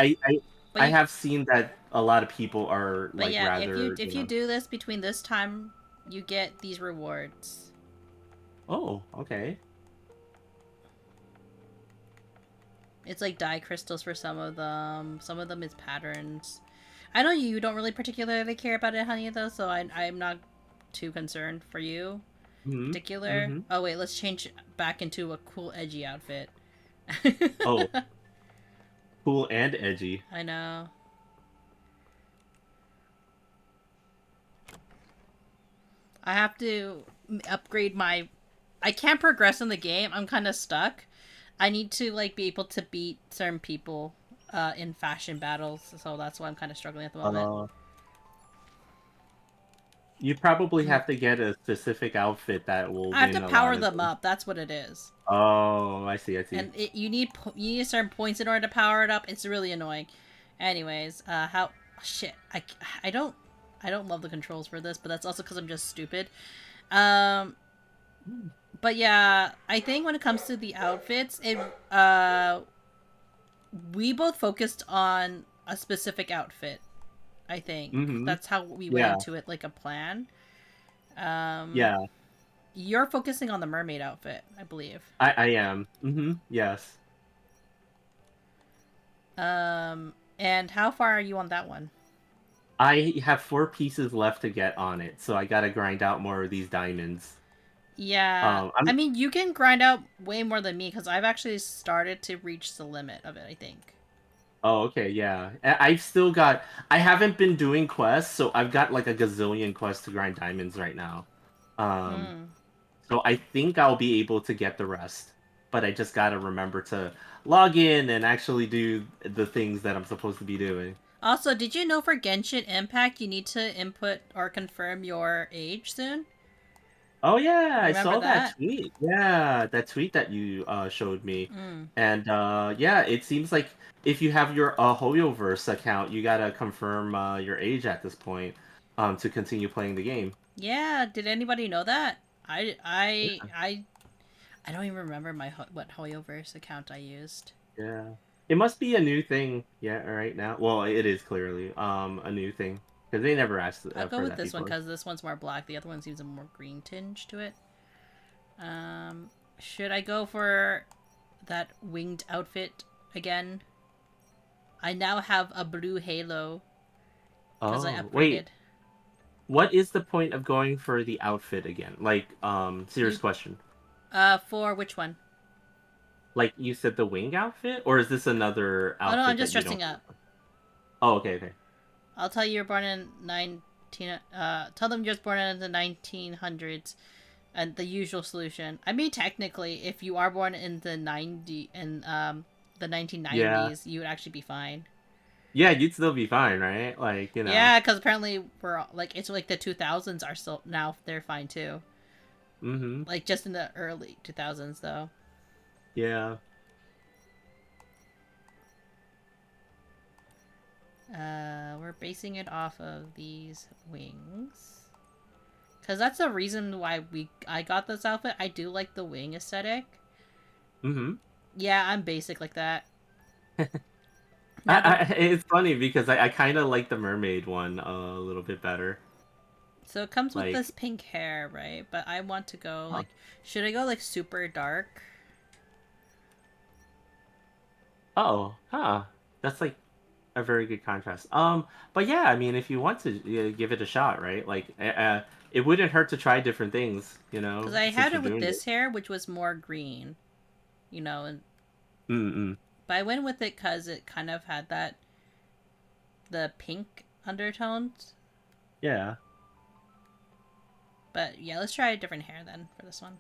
but I you have seen that a lot of people are but like yeah, if you rather, if you do this between this time, you get these rewards. oh, okay. It's like dye crystals for some of them. Some of them is patterns. I know you don't really particularly care about it, honey, though, so I'm not too concerned for you. Hmm. Particular. Hmm. Oh wait, let's change back into a cool edgy outfit. Oh, cool and edgy. I know. I have to upgrade my. I can't progress in the game. I'm kind of stuck. I need to like be able to beat certain people in fashion battles, so that's why I'm kind of struggling at the moment. Uh, you probably Mm. have to get a specific outfit that will I have to win a lot power of them them. up. That's what it is. Oh, I see, I see. And you need certain points in order to power it up. It's really annoying. Anyways, how shit. I don't love the controls for this, but that's also because I'm just stupid. Um, but yeah, I think when it comes to the outfits, it we both focused on a specific outfit. I think Mm-hmm. that's how we went Yeah, into it, like a plan. Um, yeah. you're focusing on the mermaid outfit, I believe. I am. Mm-hmm. Yes. And how far are you on that one? I have 4 pieces left to get on it, so I gotta grind out more of these diamonds. Yeah, I I'm. mean, you can grind out way more than me because I've actually started to reach the limit of it, I think. Oh, okay, yeah. I've still got. I haven't been doing quests, so I've got like a gazillion quests to grind diamonds right now. Um, Mm. so I think I'll be able to get the rest, but I just gotta remember to log in and actually do the things that I'm supposed to be doing. Also, did you know for Genshin Impact you need to input or confirm your age soon? Oh yeah, You I remember saw that that? tweet. Yeah, that tweet that you showed me. Mm. And yeah, it seems like if you have your Hoyoverse account, you gotta confirm your age at this point to continue playing the game. Yeah, did anybody know that? I I Yeah. I I don't even remember what Hoyoverse account I used. Yeah. It must be a new thing, yeah, right now. Well, it is clearly a new thing because they never asked I'll go for with that this one before. because this one's more black. The other one seems a more green tinge to it. Should I go for that winged outfit again? I now have a blue halo because I Oh, upgraded. wait. What is the point of going for the outfit again? Like, serious You, question. for which one? Like you said, the wing outfit, or is this another Oh no, I'm outfit just that you don't dressing have? up. Oh, okay, okay. I'll tell you you're born in 19. Tell them you're born in the 1900s, and the usual solution. I mean, technically, if you are born in the Yeah, 1990s, you would actually be fine. yeah, you'd still be fine, right? Like, you know. Yeah, because apparently we're like it's like the 2000s are still now they're fine too. Mm-hmm. Like just in the early 2000s though. Yeah. We're basing it off of these wings. Cause that's the reason why I got this outfit. I do like the wing aesthetic. Mm-hmm. Yeah, I'm basic like that. Now the It's funny because I kind of like the mermaid one a little bit better. so it comes with this Like, pink hair, right? But I want to go huh. like, should I go like super dark? Oh, huh. That's like a very good contrast. But yeah, I mean, if you want to give it a shot, right? Like, it wouldn't hurt to try different things, Because I since had you're it with doing it. this hair, which was more green, and Mm-mm. but I went with it because it kind of had the pink undertones. Yeah. But yeah, let's try a different hair then for this one.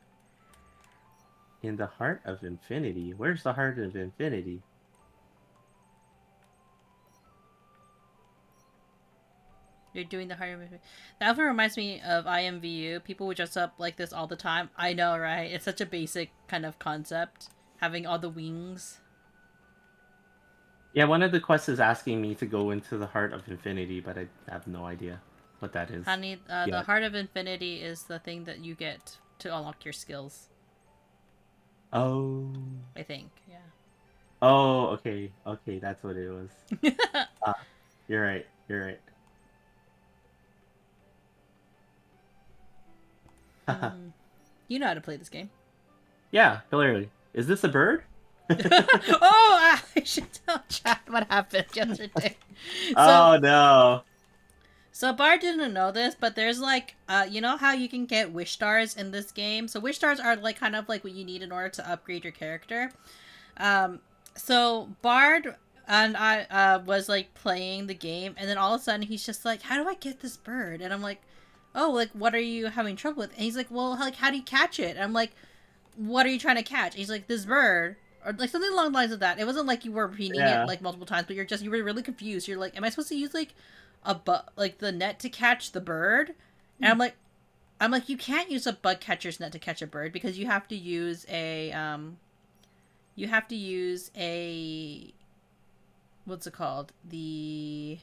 In the heart of infinity. Where's the heart of infinity? You're doing the harder movie. That outfit reminds me of IMVU. People would dress up like this all the time. I know, right? It's such a basic kind of concept, having all the wings. Yeah, one of the quests is asking me to go into the heart of infinity, but I have no idea what that is Honey, the yet. Heart of Infinity is the thing that you get to unlock your skills. Oh. I think, Oh, okay. Okay, that's what it was. yeah. Ah, you're right. You're right. Hmm. You know how to play this game. Yeah, clearly. Is this a bird? Oh, I should tell chat what happened yesterday. So, Oh no. so Bar didn't know this, but there's like, you know how you can get wish stars in this game. So wish stars are like kind of like what you need in order to upgrade your character. Um, so Bard and I was like playing the game, and then all of a sudden he's just like, "How do I get this bird?" And I'm like, "Oh, like what are you having trouble with?" And he's like, "Well, like how do you catch it?" And I'm like, "What are you trying to catch?" And he's like, "This bird." Or like something along the lines of that. It wasn't like you were repeating it Yeah. like multiple times, but you were really confused. You're like, "Am I supposed to use like like the net to catch the bird?" And I'm like, you can't use a bug catcher's net to catch a bird because you have to use a what's it called? You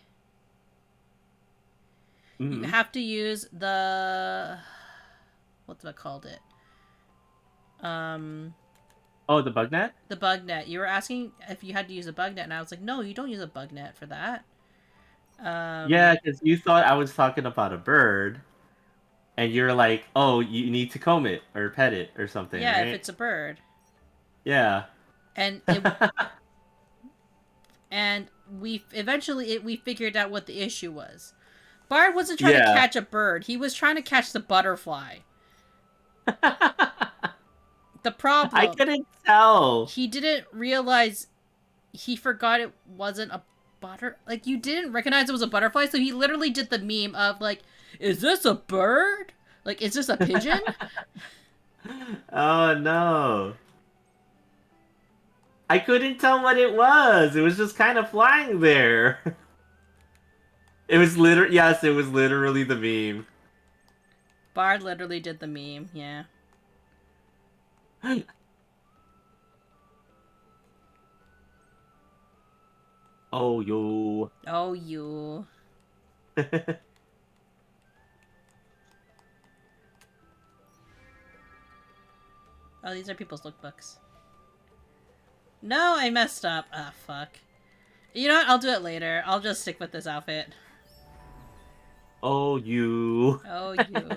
Hmm. have to use the what's it called it? Um Oh, the bug net? the bug net. You were asking if you had to use a bug net, and I was like, no, you don't use a bug net for that. Yeah, Um because you thought I was talking about a bird, and you're like, oh, you need to comb it or pet it or something, yeah, if right? it's a bird. Yeah. And it and we figured out what the issue was. Bard wasn't trying to Yeah. catch a bird. He was trying to catch the butterfly. The I problem, couldn't tell. he didn't realize he forgot it wasn't a like you didn't recognize it was a butterfly, so he literally did the meme of like, is this a bird? Like, is this a pigeon? Oh no. I couldn't tell what it was. It was just kind of flying there. It was yes, it was literally the meme. Bard literally did the meme, yeah. Oh yo. Oh, you. Oh, these are people's lookbooks. No, I messed up. Ah, fuck. You know what? I'll do it later. I'll just stick with this outfit. Oh, you. Oh, you.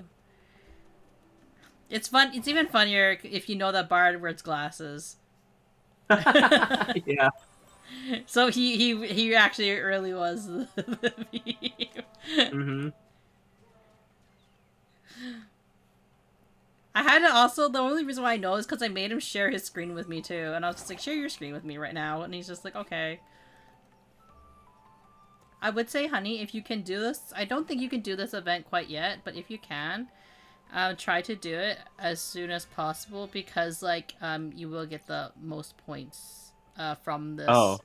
It's fun. It's even funnier if you know that Bard wears glasses. Yeah. So he actually really was the meme. Mm-hmm. I had to also, the only reason why I know is because I made him share his screen with me too, and I was just like, share your screen with me right now, and he's just like, okay. I would say, honey, if you can do this, I don't think you can do this event quite yet, but if you can, try to do it as soon as possible because, like, you will get the most points from Oh. this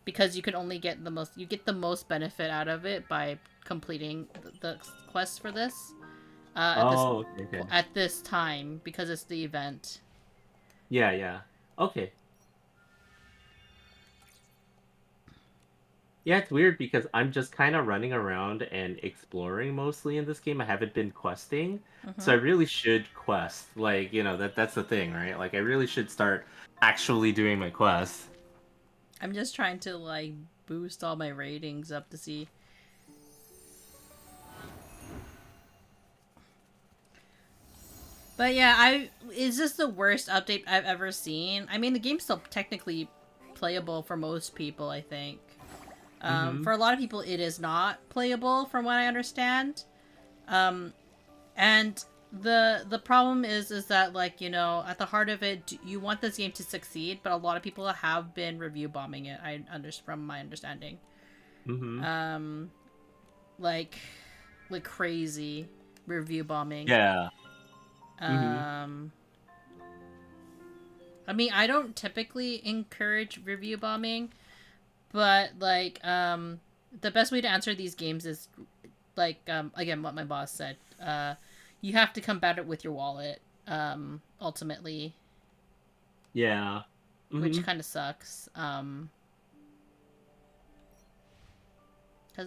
because you can only get the most, you get the most benefit out of it by completing the quest for this. At this Oh, okay, okay. at this time because it's the event. Yeah, yeah. Okay. Yeah, it's weird because I'm just kind of running around and exploring mostly in this game. I haven't been questing. So Hmm. I really should quest. Like, that's the thing, right? Like I really should start actually doing my quests. I'm just trying to like boost all my ratings up to see. But yeah, I is this the worst update I've ever seen? I mean, the game's still technically playable for most people, I think. Mm-hmm. For a lot of people, it is not playable, from what I understand. Um, and the problem is that like at the heart of it, you want this game to succeed, but a lot of people have been review bombing it. From my understanding, Mm-hmm. um, like crazy review bombing. Yeah. Mm-hmm. Um, I mean, I don't typically encourage review bombing, but like the best way to answer these games is like again what my boss said. You have to combat it with your wallet. Ultimately, Yeah. which Mm-hmm. kind of sucks. Because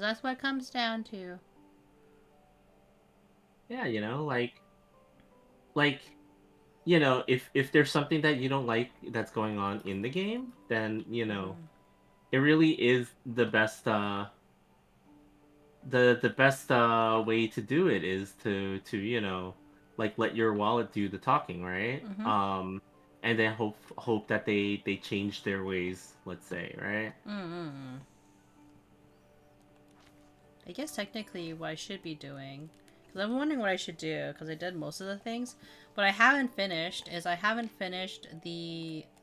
that's what it comes down to. Yeah, like if there's something that you don't like that's going on in the game, then Mm-hmm. it really is the best the best way to do it is to like let your wallet do the talking, right? Mm-hmm. And then hope that they change their ways, let's say, right? Mm-hmm. I guess technically what I should be doing, because I'm wondering what I should do, because I did most of the things. What I haven't finished is I haven't finished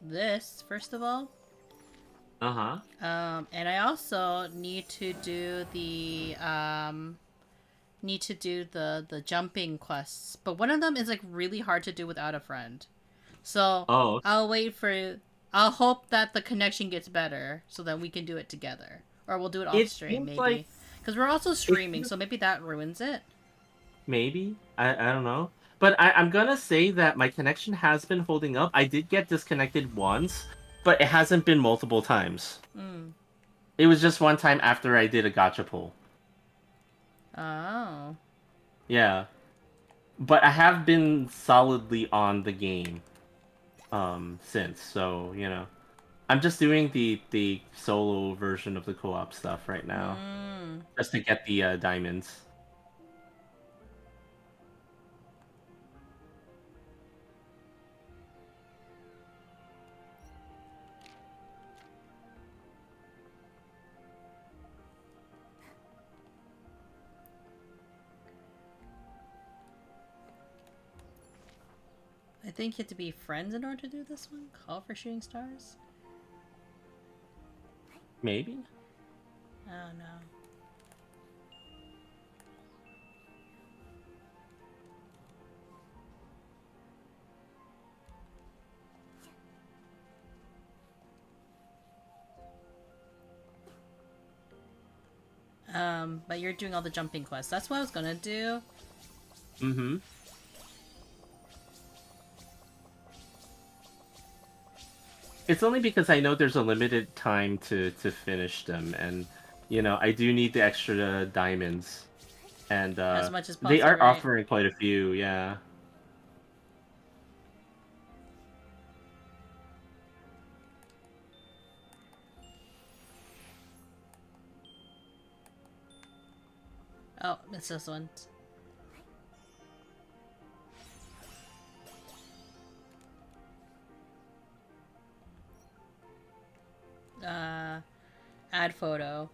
this first of all, Uh-huh. and I also need to do the jumping quests, but one of them is like really hard to do without a friend. So Oh, I'll wait for. I'll hope that the connection gets better so that we can do it together, or we'll do it off it stream seems like maybe, because we're also it streaming, seems so maybe that ruins it. maybe. I don't know. But I'm gonna say that my connection has been holding up. I did get disconnected once, but it hasn't been multiple times. Mm. It was just one time after I did a gotcha pull. Oh. Yeah. But I have been solidly on the game since, so I'm just doing the solo version of the co-op stuff right now, Mm. just to get the diamonds. I think you have to be friends in order to do this one. Call for shooting stars. Maybe. Oh no. But you're doing all the jumping quests. That's what I was gonna do. Mm-hmm. It's only because I know there's a limited time to finish them, and I do need the extra diamonds, and As much as they possible, are right? offering quite a few. Yeah. Oh, it's this one. Add photo.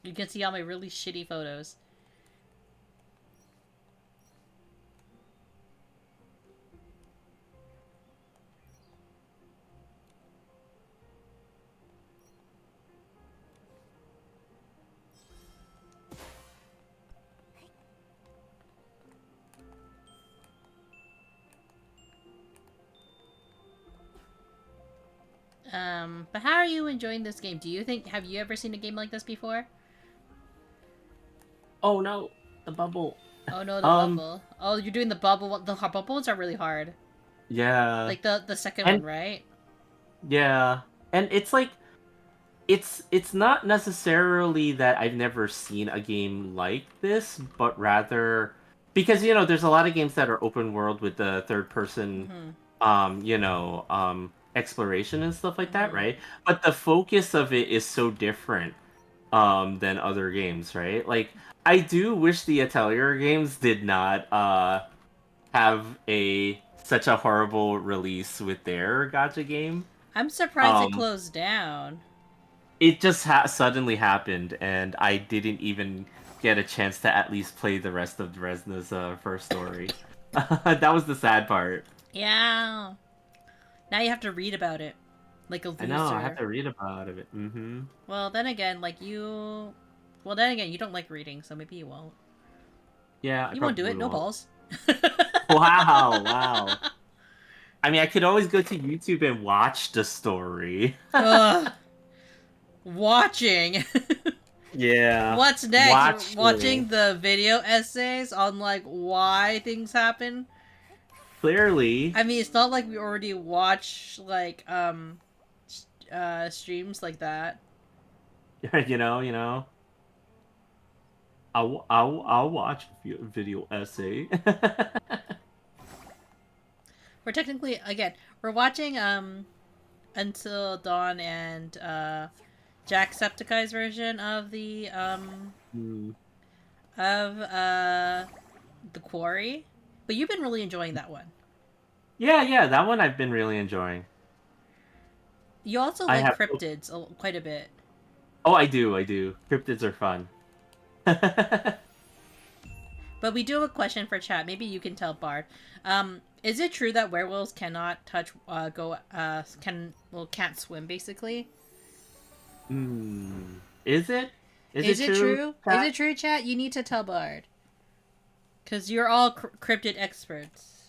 You can see all my really shitty photos. But how are you enjoying this game? Do you think, have you ever seen a game like this before? Oh no, the bubble. Oh no, the bubble. Oh, you're doing the bubble. The bubbles are really hard. Yeah. Like the second And one, right? yeah. And it's like it's not necessarily that I've never seen a game like this, but rather because there's a lot of games that are open world with the third person exploration and stuff like that, right? But the focus of it is so different than other games, right? Like I do wish the Atelier games did not have a such a horrible release with their gacha game. I'm surprised it Um, closed down. it just suddenly happened, and I didn't even get a chance to at least play the rest of Dresna's first story. That was the sad part. Yeah. Now you have to read about it. Like a loser. I know, I have to read about it. Mm-hmm. Well, then again, like you... Well, then again, you don't like reading, so maybe you won't. Yeah, You won't do it, no won't. balls. Wow, wow. I mean, I could always go to YouTube and watch the story. Ugh. Watching. Yeah. What's next? Watching the video essays on like why things happen. Clearly. I mean, it's not like we already watch like streams like that. you know. I'll watch a video essay. We're technically we're watching Until Dawn and Jacksepticeye's version of the the Quarry. But you've been really enjoying that one. Yeah, that one I've been really enjoying. You also like cryptids quite a bit. Oh, I do. Cryptids are fun. But we do have a question for chat. Maybe you can tell Bard. Is it true that werewolves cannot touch, can't swim, basically? Is it? Is it true? Is it true, chat? You need to tell Bard. Because you're all cryptid experts,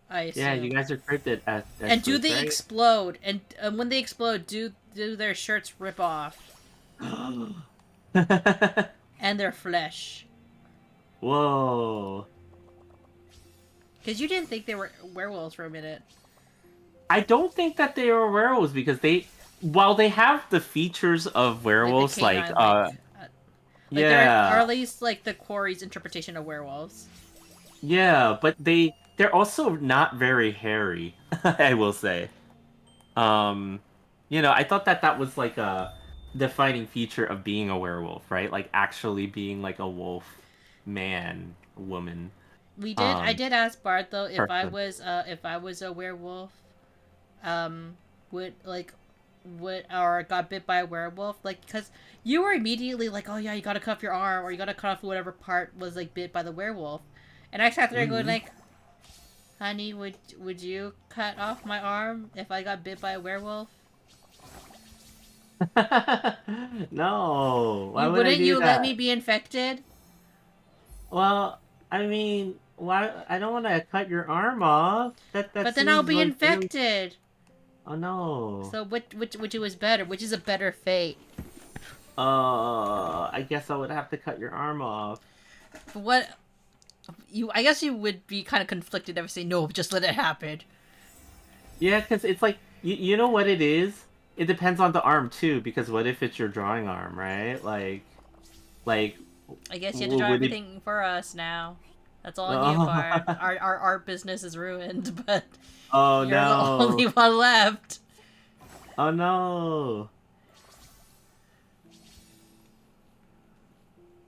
I assume. Yeah, you guys are cryptid experts, and do they right? explode? And when they explode, do their shirts rip off? And their flesh. Whoa. Because you didn't think they were werewolves for a minute. I don't think that they are werewolves because while they have the features of werewolves, yeah, or at least like the Quarry's interpretation of werewolves. Yeah, but they're also not very hairy. I will say. I thought that was like a defining feature of being a werewolf, right? Like actually being like a wolf man, woman. I did ask Bart though if I person. was a werewolf, or got bit by a werewolf, like, because you were immediately like, oh yeah, you gotta cut off your arm or you gotta cut off whatever part was like bit by the werewolf, and I sat there going like, honey, would you cut off my arm if I got bit by a werewolf? No, why would I Wouldn't do you that? let me be infected? Well, I mean, why? I don't want to cut your arm off. That But then I'll seems be like infected. Oh no. So which was better? Which is a better fate? I guess I would have to cut your arm off. What? I guess you would be kind of conflicted if I say no, just let it happen. Yeah, because it's like you know what it is. It depends on the arm too, because what if it's your drawing arm, right? Like. I guess you have to draw everything for us now. That's all on you, Bard. Our art business is ruined, but oh you're no. the only one left. Oh no.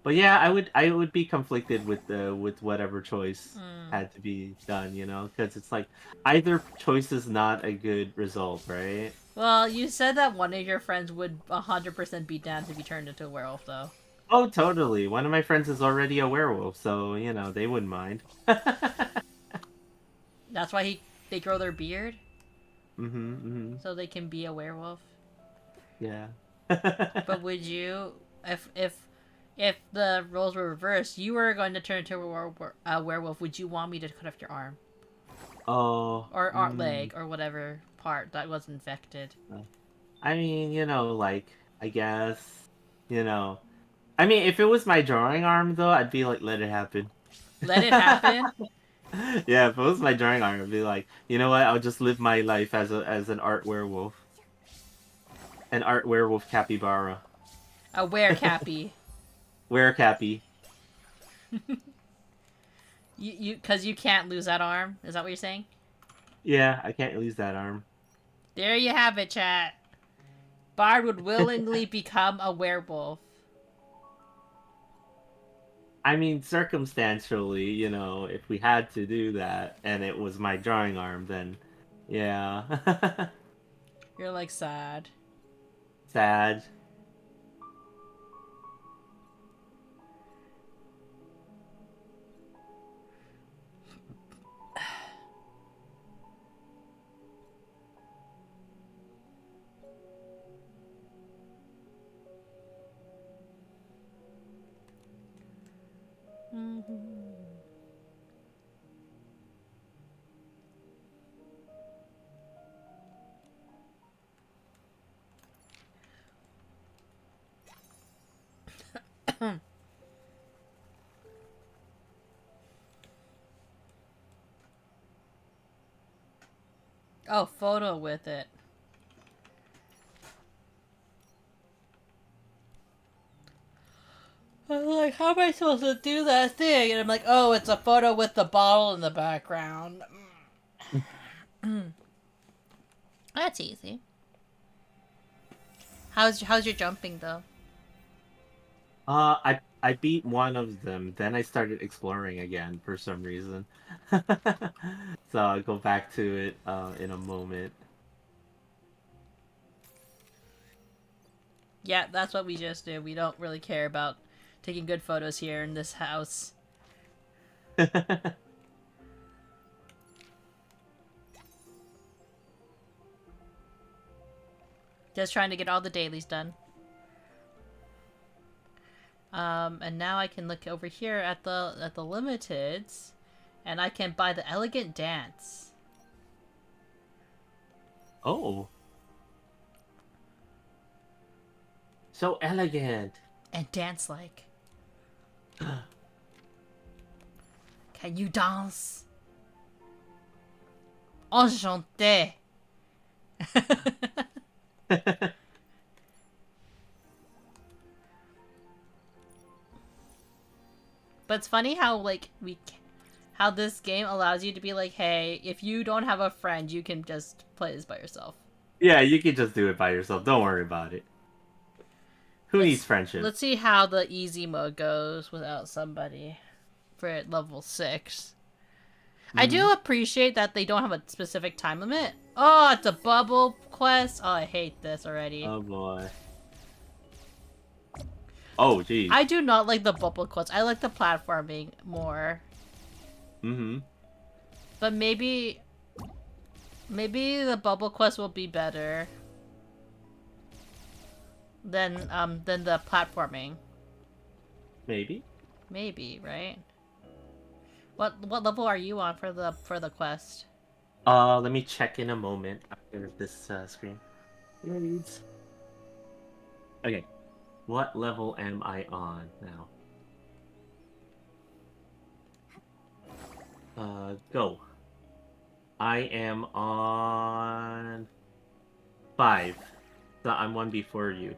But yeah, I would be conflicted with whatever choice Mm. had to be done, because it's like either choice is not a good result, right? Well, you said that one of your friends would 100% be down to be turned into a werewolf, though. Oh, totally. One of my friends is already a werewolf, so they wouldn't mind. That's why they grow their beard Mm-hmm. so they can be a werewolf. Yeah. But would you, if the roles were reversed, you were going to turn into a werewolf? Would you want me to cut off your arm Oh, or leg or whatever part that was infected? I mean, like, I guess, I mean, if it was my drawing arm, though, I'd be like, let it happen. Let it happen. Yeah, if it was my drawing arm, I'd be like, you know what? I'll just live my life as an art werewolf, an art werewolf capybara, A werecappy. werecappy. Because you can't lose that arm. Is that what you're saying? Yeah, I can't lose that arm. There you have it, chat. Bard would willingly become a werewolf. I mean, circumstantially, if we had to do that and it was my drawing arm, then yeah. You're like sad. Sad. Oh, photo with it. I'm like, how am I supposed to do that thing? And I'm like, oh, it's a photo with the bottle in the background. That's easy. How's your jumping though? I beat one of them, then I started exploring again for some reason. So I'll go back to it in a moment. Yeah, that's what we just do. We don't really care about taking good photos here in this house. Just trying to get all the dailies done. And now I can look over here at the limiteds, and I can buy the elegant dance. Oh. So elegant. And dance like. Can you dance? Enchanté. But it's funny how how this game allows you to be like, hey, if you don't have a friend, you can just play this by yourself. Yeah, you can just do it by yourself. Don't worry about it. Who needs friendship? Let's see how the easy mode goes without somebody for level 6. I do appreciate that they don't have a specific time limit. Oh, it's a bubble quest. Oh, I hate this already. Oh boy. Oh geez. I do not like the bubble quest. I like the platforming more. Mm-hmm. But maybe the bubble quest will be better than the platforming. Maybe. Maybe, right? What level are you on for the quest? Let me check in a moment after this screen reads. Okay. What level am I on now? Go. I am on 5. So I'm one before you.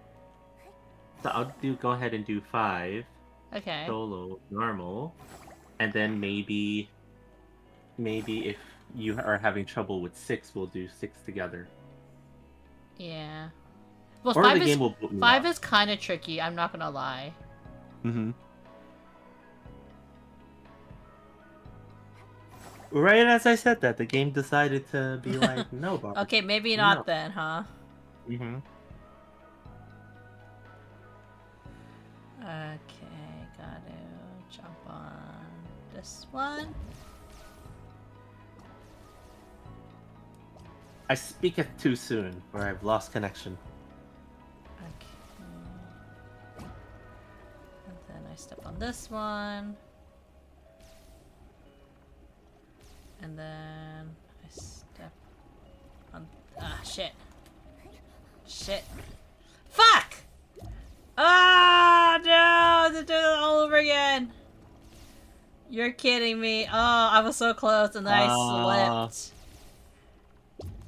So I'll go ahead and do 5. Okay. Solo, normal. And then maybe if you are having trouble with 6, we'll do 6 together. Yeah. Well, Or the game will boot me five up. is kind of tricky. I'm not gonna lie. Mm-hmm. Right as I said that, the game decided to be like, no, Bart. Okay, maybe No. not then, huh? Mm-hmm. Okay, gotta jump on this one. I speaketh too soon, or I've lost connection. Okay. And then I step on this one. And then I step on... Ah, shit. Shit. Fuck! Ah, no! They're doing it all over again! You're kidding me. Oh, I was so close and then I slipped.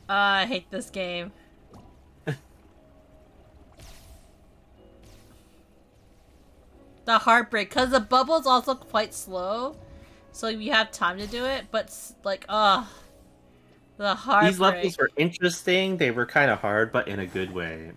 I hate this game. The heartbreak, because the bubble's also quite slow, so you have time to do it, but, like, the heartbreak. These levels were interesting, they were kind of hard, but in a good way.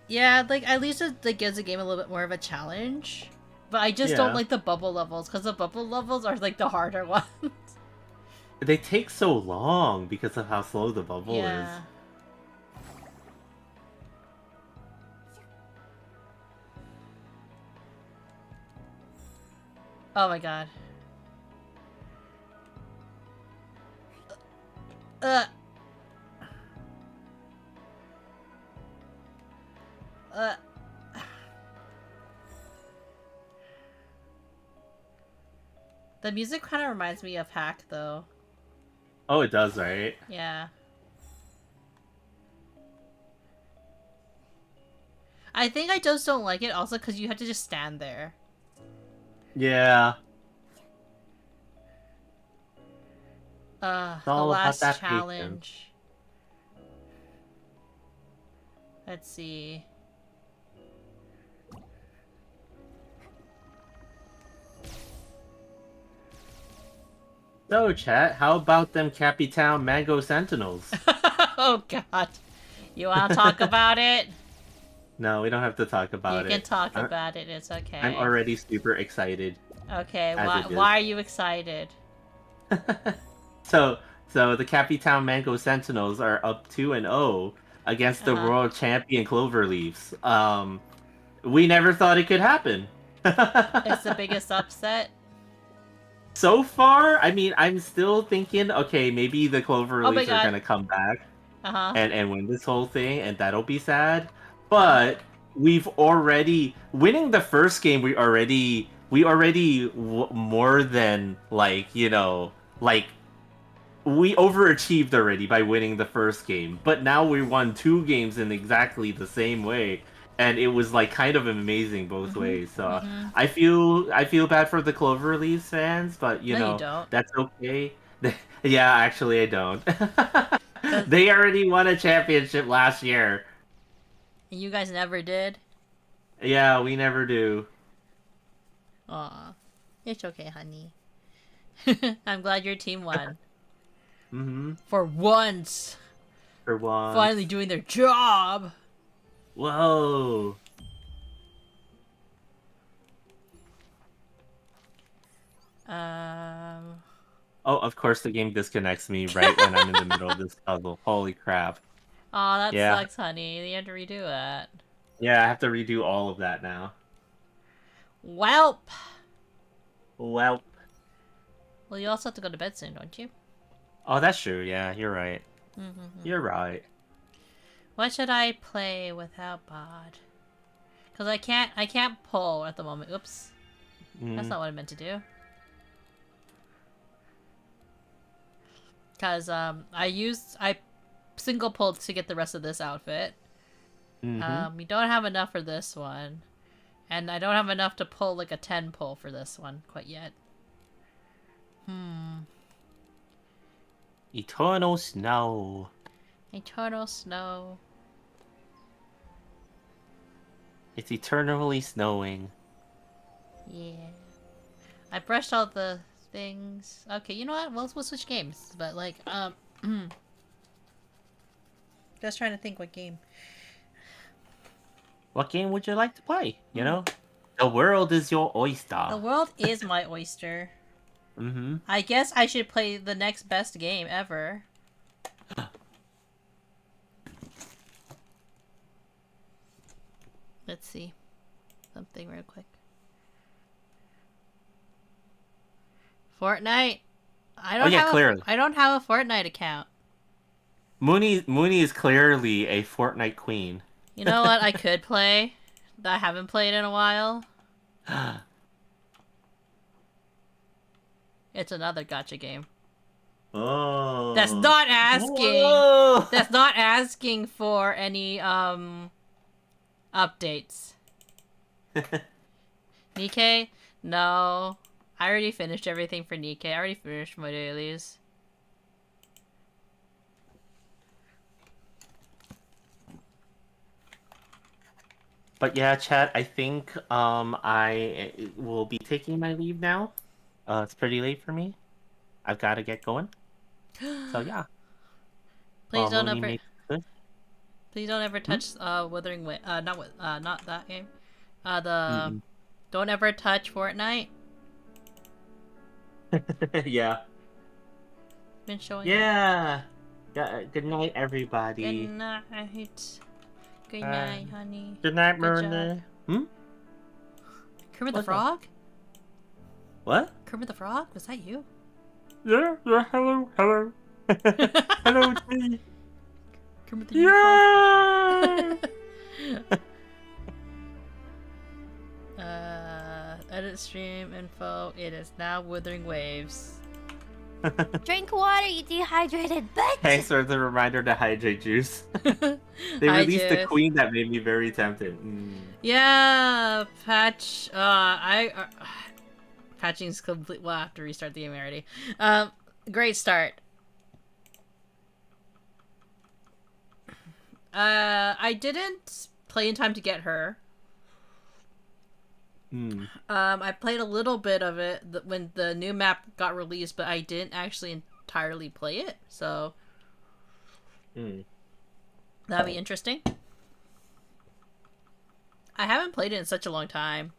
Yeah, like, at least it like, gives the game a little bit more of a challenge. But I just don't like the bubble levels, because the bubble levels are, like, the harder ones. They take so long because of how slow the bubble is. Oh my god. The music kind of reminds me of Hack, though. Oh, it does, right? Yeah. I think I just don't like it also because you have to just stand there. Yeah. The all about last that challenge. Let's see. So, chat, how about them Cappytown Mango Sentinels? Oh god. You want to talk about it? No, we don't have to talk about it. You can talk about it, it's okay. I'm already super excited. Okay, why are you excited? So the Cappytown Mango Sentinels are up 2-0 against the world champion Cloverleafs. We never thought it could happen. It's the biggest upset. So far, I mean, I'm still thinking, okay, maybe the Cloverleafs are gonna come back and win this whole thing, and that'll be sad. But we've already winning the first game. We already more than like we overachieved already by winning the first game. But now we won 2 games in exactly the same way. And it was like kind of amazing both ways. So I feel bad for the Cloverleafs fans, but you don't. That's okay. Yeah, actually I don't. They already won a championship last year. You guys never did? Yeah, we never do. Aw. It's okay, honey. I'm glad your team won. For once. For once. Finally doing their job. Whoa. Oh, of course the game disconnects me right when I'm in the middle of this puzzle. Holy crap. Aw, that sucks, honey. You have to redo it. Yeah, I have to redo all of that now. Welp. Welp. Well, you also have to go to bed soon, don't you? Oh, that's true. Yeah, you're right. You're right. What should I play without Bod? Because I can't pull at the moment. Oops. That's not what I meant to do. Because I single pulled to get the rest of this outfit. We don't have enough for this one. And I don't have enough to pull like a 10 pull for this one quite yet. Hmm. Eternal snow. Eternal snow. It's eternally snowing. Yeah. I brushed all the things. Okay, you know what? We'll switch games. But like, just trying to think what game. What game would you like to play? You Hmm. know, the world is your The oyster. world is my oyster. Mm-hmm. I guess I should play the next best game ever. Let's see. Something real quick. Fortnite. Clearly. I don't have a Fortnite account. Munii is clearly a Fortnite queen. You know what I could play that I haven't played in a while? It's another gacha game. Oh. That's not asking. Whoa. That's not asking for any updates. Nikkei? No. I already finished everything for Nikkei. I already finished my dailies. But yeah, chat, I think I will be taking my leave now. It's pretty late for me. I've got to get going. So yeah. Please don't Mooney ever makes good. please don't ever touch Wuthering Way not that game. The Mm-mm. Don't ever touch Fortnite. Yeah. Been showing Yeah. Good night, everybody. Good night. Good night, honey. Good night, Good Marina. Hmm? Kermit the What's Frog? What? Kermit the Frog? Was that you? Yeah, hello. Hello, it's me. Kermit the Yeah! Edit stream info. It is now Wuthering Waves. Drink water, you dehydrated bitch! Thanks for the reminder to hydrate juice. They Hi, released the Juice. queen that made me very tempted. Yeah, patch. Patching's complete. We'll have to restart the game already. Great start. I didn't play in time to get her. I played a little bit of it when the new map got released, but I didn't actually entirely play it. So that'd be interesting. I haven't played it in such a long time.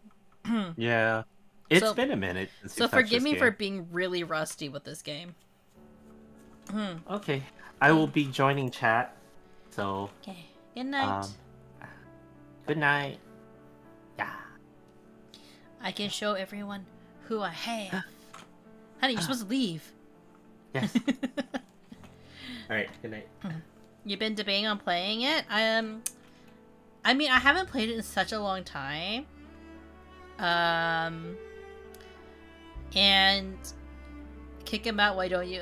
Yeah. It's So- been a minute since So you touched forgive this me for game. being really rusty with this game. Okay. I will be joining chat. So, Okay. Good night. good night. Yeah. I can show everyone who I have. Honey, you're supposed to leave. Yes. Alright, good night. You've been debating on playing it? I mean, I haven't played it in such a long time. And kick him out, why don't you?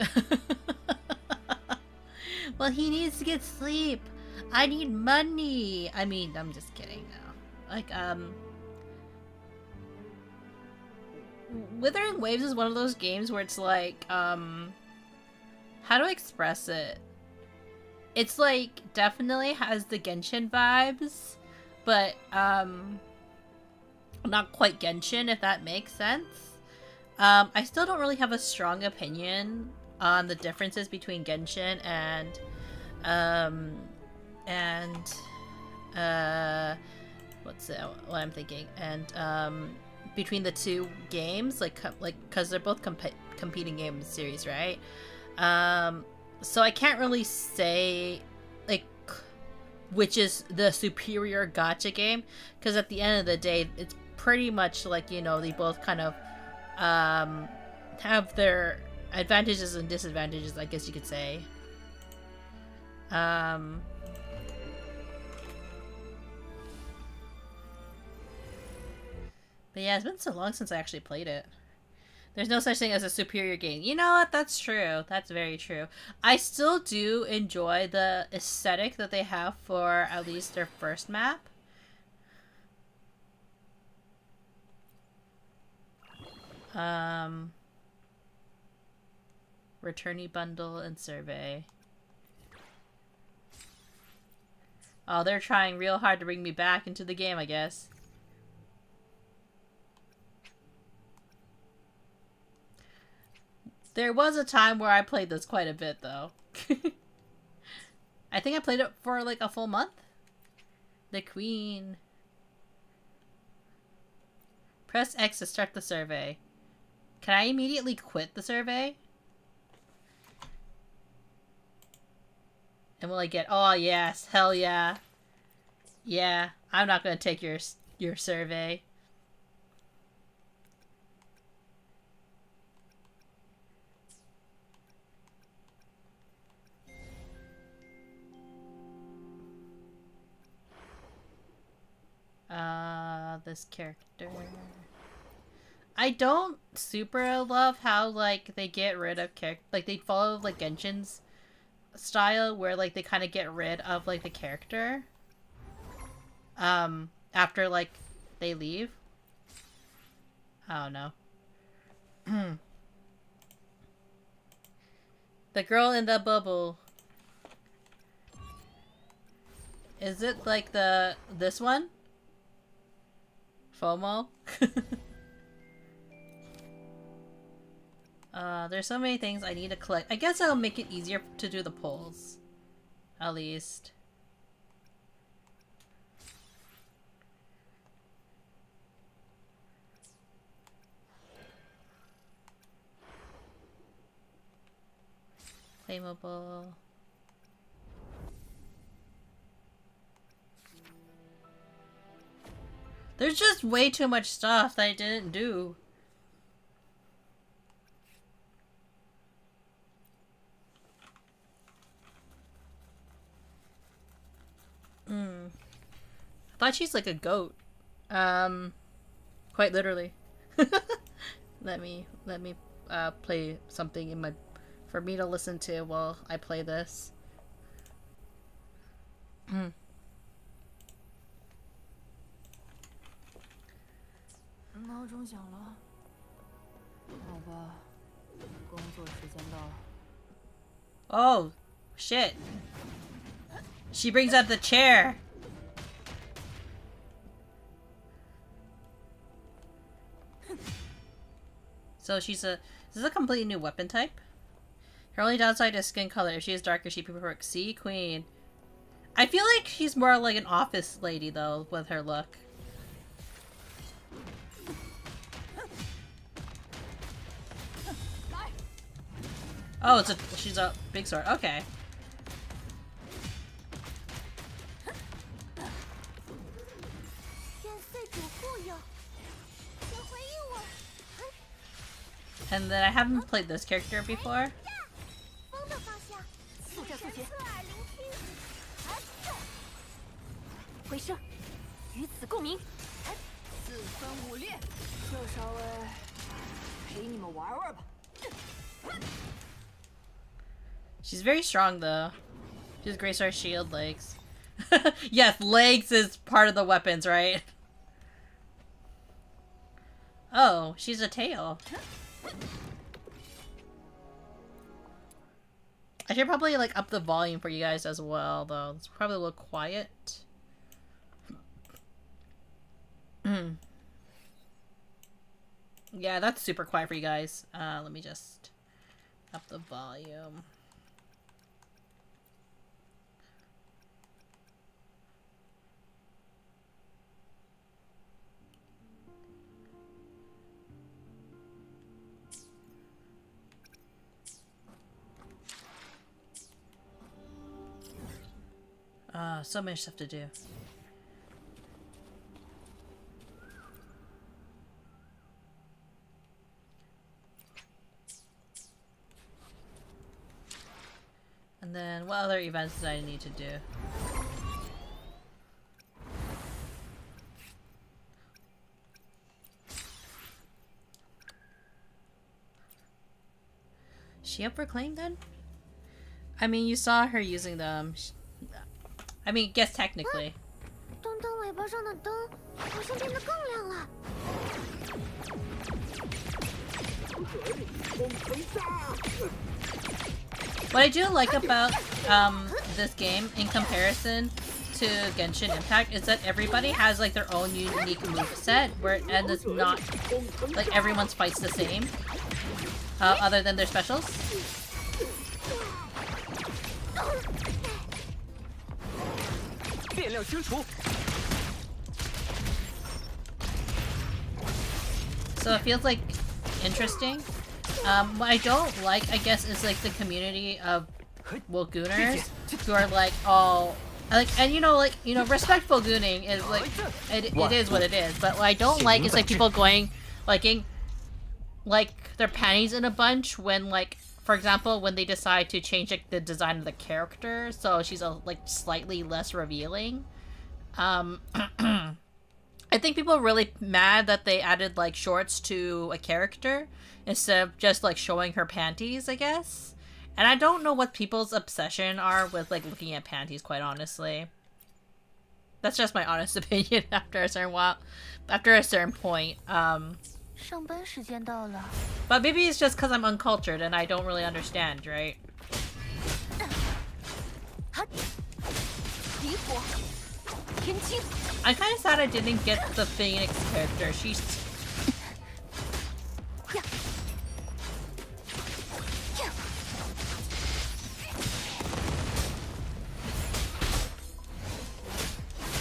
Well, he needs to get sleep. I need money. I mean, I'm just kidding now. Like, Withering Waves is one of those games where it's like, how do I express it? It's like, definitely has the Genshin vibes, but, not quite Genshin, if that makes sense. I still don't really have a strong opinion on the differences between Genshin and what's it, what I'm thinking, and between the two games, like because they're both competing game series, right? So I can't really say like which is the superior gacha game, because at the end of the day, it's pretty much like, you know, they both kind of have their advantages and disadvantages, I guess you could say. But yeah, it's been so long since I actually played it. There's no such thing as a superior game. You know what? That's true. That's very true. I still do enjoy the aesthetic that they have for at least their first map. Returnee bundle and survey. Oh, they're trying real hard to bring me back into the game, I guess. There was a time where I played this quite a bit, though. I think I played it for like a full month. The Queen. Press X to start the survey. Can I immediately quit the survey? And will I get... Oh, yes. Hell yeah. Yeah. I'm not gonna take your survey. This character. I don't super love how, like, they get rid of like, they follow, like, Genshin's style, where, like, they kind of get rid of, like, the character. After, like, they leave. I don't know. The girl in the bubble. Is it, like, this one? FOMO? There's so many things I need to collect. I guess I'll make it easier to do the polls. At least. Claimable. There's just way too much stuff that I didn't do. I thought she's like a goat. Quite literally. Let me play something in my for me to listen to while I play this. 闹钟响了，好吧，工作时间到了。 Oh, shit. She brings up the chair. So she's a... This is a completely new weapon type. Her only downside is skin color. If she is darker, she prefers sea queen. I feel like she's more like an office lady, though, with her look. Oh, she's a big sword. Okay. And then I haven't played this character before. She's very strong though. She has Great Star Shield legs. Yes, legs is part of the weapons, right? Oh, she's a tail. I should probably like up the volume for you guys as well, though. It's probably a little quiet. Yeah, that's super quiet for you guys. Let me just up the volume. So much stuff to do. And then, what other events did I need to do? Is she up for claim then? I mean, you saw her using them. I mean, guess technically. 灯灯尾巴上的灯好像变得更亮了。What I do like about this game in comparison to Genshin Impact is that everybody has like their own unique moveset, and it's not like everyone's fights the same, other than their specials. So it feels like interesting. What I don't like, I guess, is like the community of Wogooners who are like all like, and respectful gooning is like it is what it is. But what I don't like is like people going liking like their panties in a bunch when, like, for example, when they decide to change like the design of the character so she's like slightly less revealing. I think people are really mad that they added like shorts to a character instead of just like showing her panties, I guess. And I don't know what people's obsession are with like looking at panties, quite honestly. That's just my honest opinion after a certain point. But maybe it's just because I'm uncultured and I don't really understand, right? I'm kind of sad I didn't get the Phoenix character. She's...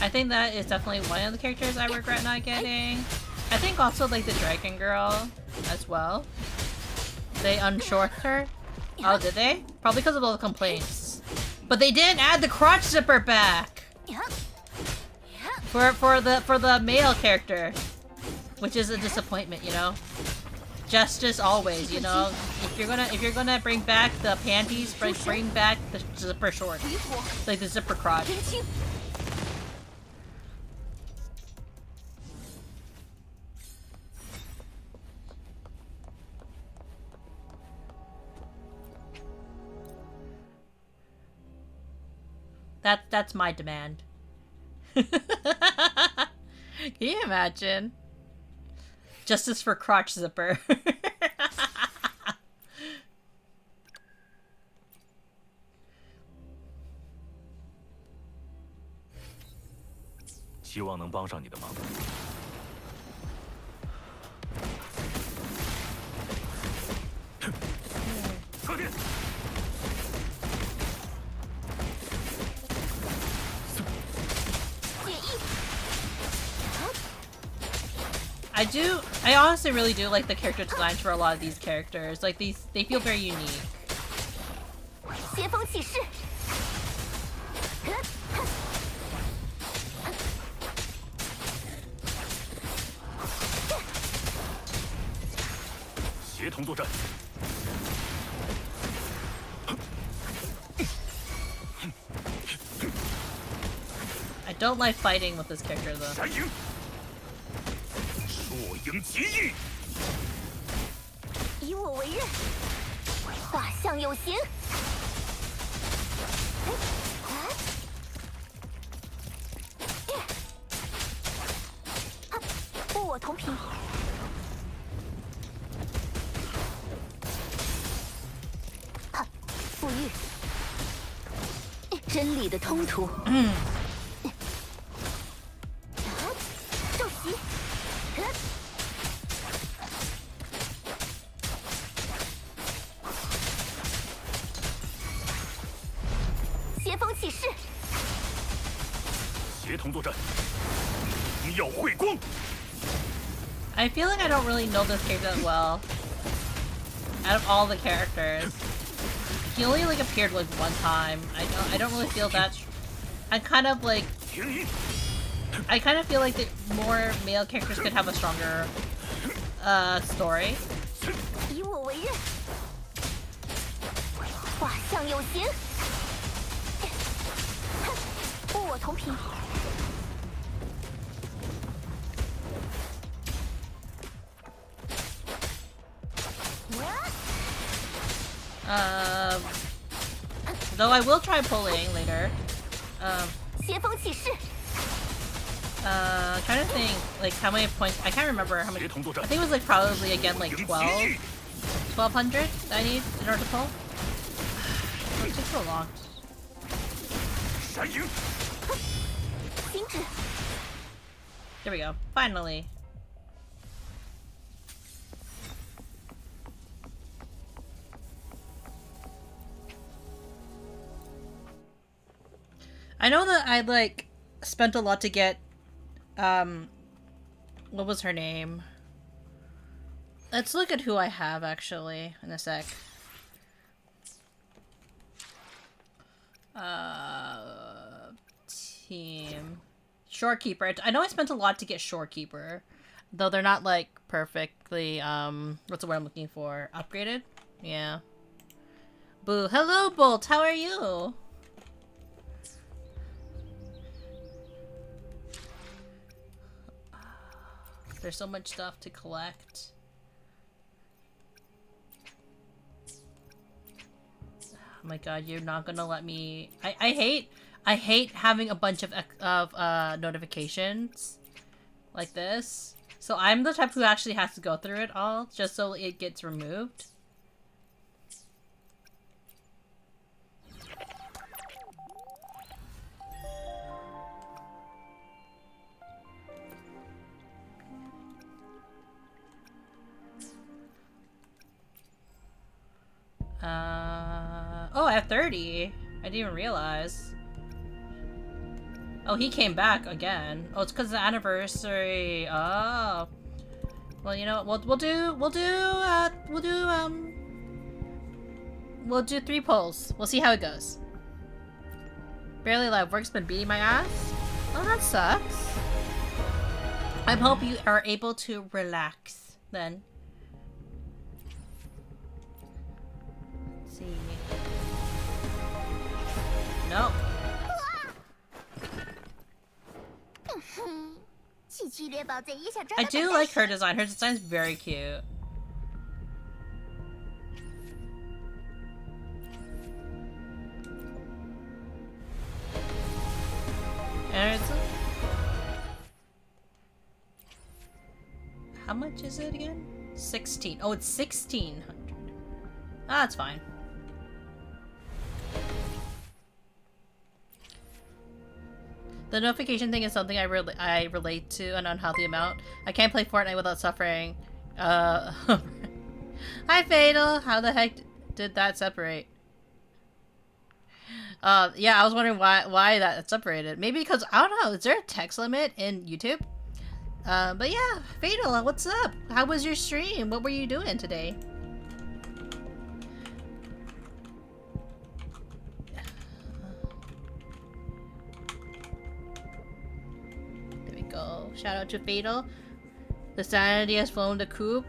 I think that is definitely one of the characters I regret not getting. I think also like the Dragon Girl as well. They unshorted her. Oh, did they? Probably because of all the complaints. But they didn't add the crotch zipper back for the male character, which is a disappointment, you know. Justice always, you know. If you're gonna bring back the panties, bring back the zipper shorts, like the zipper crotch. That's my demand. Can you imagine? Justice for crotch zipper. 希望能帮上你的忙。撤电！ I honestly really do like the character designs for a lot of these characters. Like they feel very unique. 邪风起势，协同作战。 I don't like fighting with this character though. 闪影，若迎极意， 以我为刃，画像有形。物我同频。富裕，真理的通途。受袭。 邪风起势， 协同作战。耀慧光， I feel like I don't really know this character that well. Out of all the characters, he only like appeared like one time. I don't really feel that. I kind of like. 停一， I kind of feel like that more male characters could have a stronger story. 以我为刃，画像有形。物我同频。 Though I will try pulling later. 邪风起势， Trying to think like how many points. I can't remember how many. 协同作 I 战。 think it was like probably again like 迎极 12. 意， 1200 that I need in order to pull? It takes so long. 闪影， 停止。 There we go. Finally. I know that I, like, spent a lot to get, what was her name? Let's look at who I have, actually, in a sec. Team. Shorekeeper. I know I spent a lot to get Shorekeeper. Though they're not, like, perfectly, what's the word I'm looking for? Upgraded? Yeah. Boo. Hello, Bolt! How are you? There's so much stuff to collect. Oh my god, you're not gonna let me... I hate having a bunch of notifications like this. So I'm the type who actually has to go through it all just so it gets removed. Oh, I have 30. I didn't even realize. Oh, he came back again. Oh, it's because of the anniversary. Oh. Well, you know what? We'll do 3 polls. We'll see how it goes. Barely Live Work's been beating my ass. Oh, that sucks. I hope you are able to relax then. Let's see. Nope. I do like her design. Her design's very cute. And it's how much is it again? 16. Oh, it's 1600. Ah, that's fine. The notification thing is something I relate to an unhealthy amount. I can't play Fortnite without suffering. Hi Fatal! How the heck did that separate? Yeah, I was wondering why that separated. Maybe because, I don't know, is there a text limit in YouTube? But yeah, Fatal, what's up? How was your stream? What were you doing today? Go. Shout out to Fatal. The sanity has flown the coop.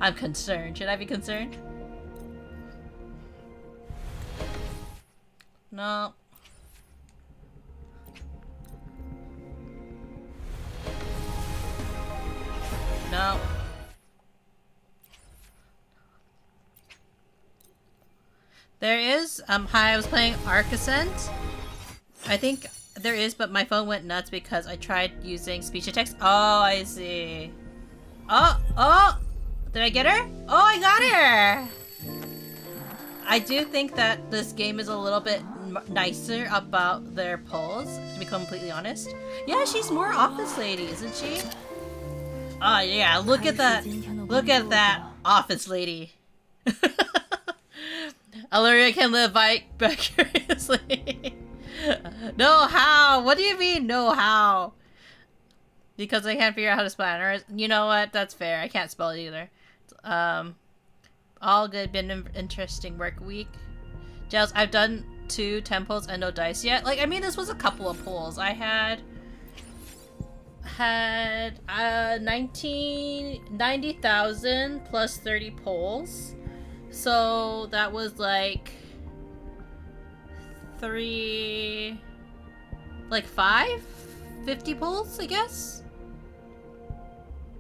I'm concerned. Should I be concerned? No. No. There is, hi, I was playing Arc Ascent. I think there is, but my phone went nuts because I tried using speech to text. Oh, I see. Oh! Did I get her? Oh, I got her! I do think that this game is a little bit nicer about their polls, to be completely honest. Yeah, she's more office lady, isn't she? Oh yeah, look at that. Look at that office lady. Aluria can live vicariously. No how? What do you mean no how? Because I can't figure out how to spell it. You know what? That's fair. I can't spell it either. All good. Been an interesting work week. Gels, I've done 2 temples and no dice yet. Like, I mean, this was a couple of pulls. I had 90,000 plus 30 pulls. So that was like 50 pulls, I guess?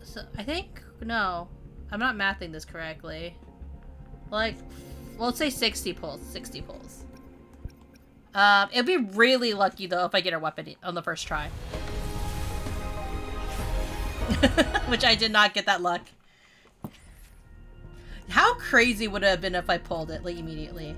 So, I think, no, I'm not mathing this correctly. Like, well, let's say 60 pulls, 60 pulls. It'd be really lucky, though, if I get a weapon on the first try. Which I did not get that luck. How crazy would it have been if I pulled it, like, immediately?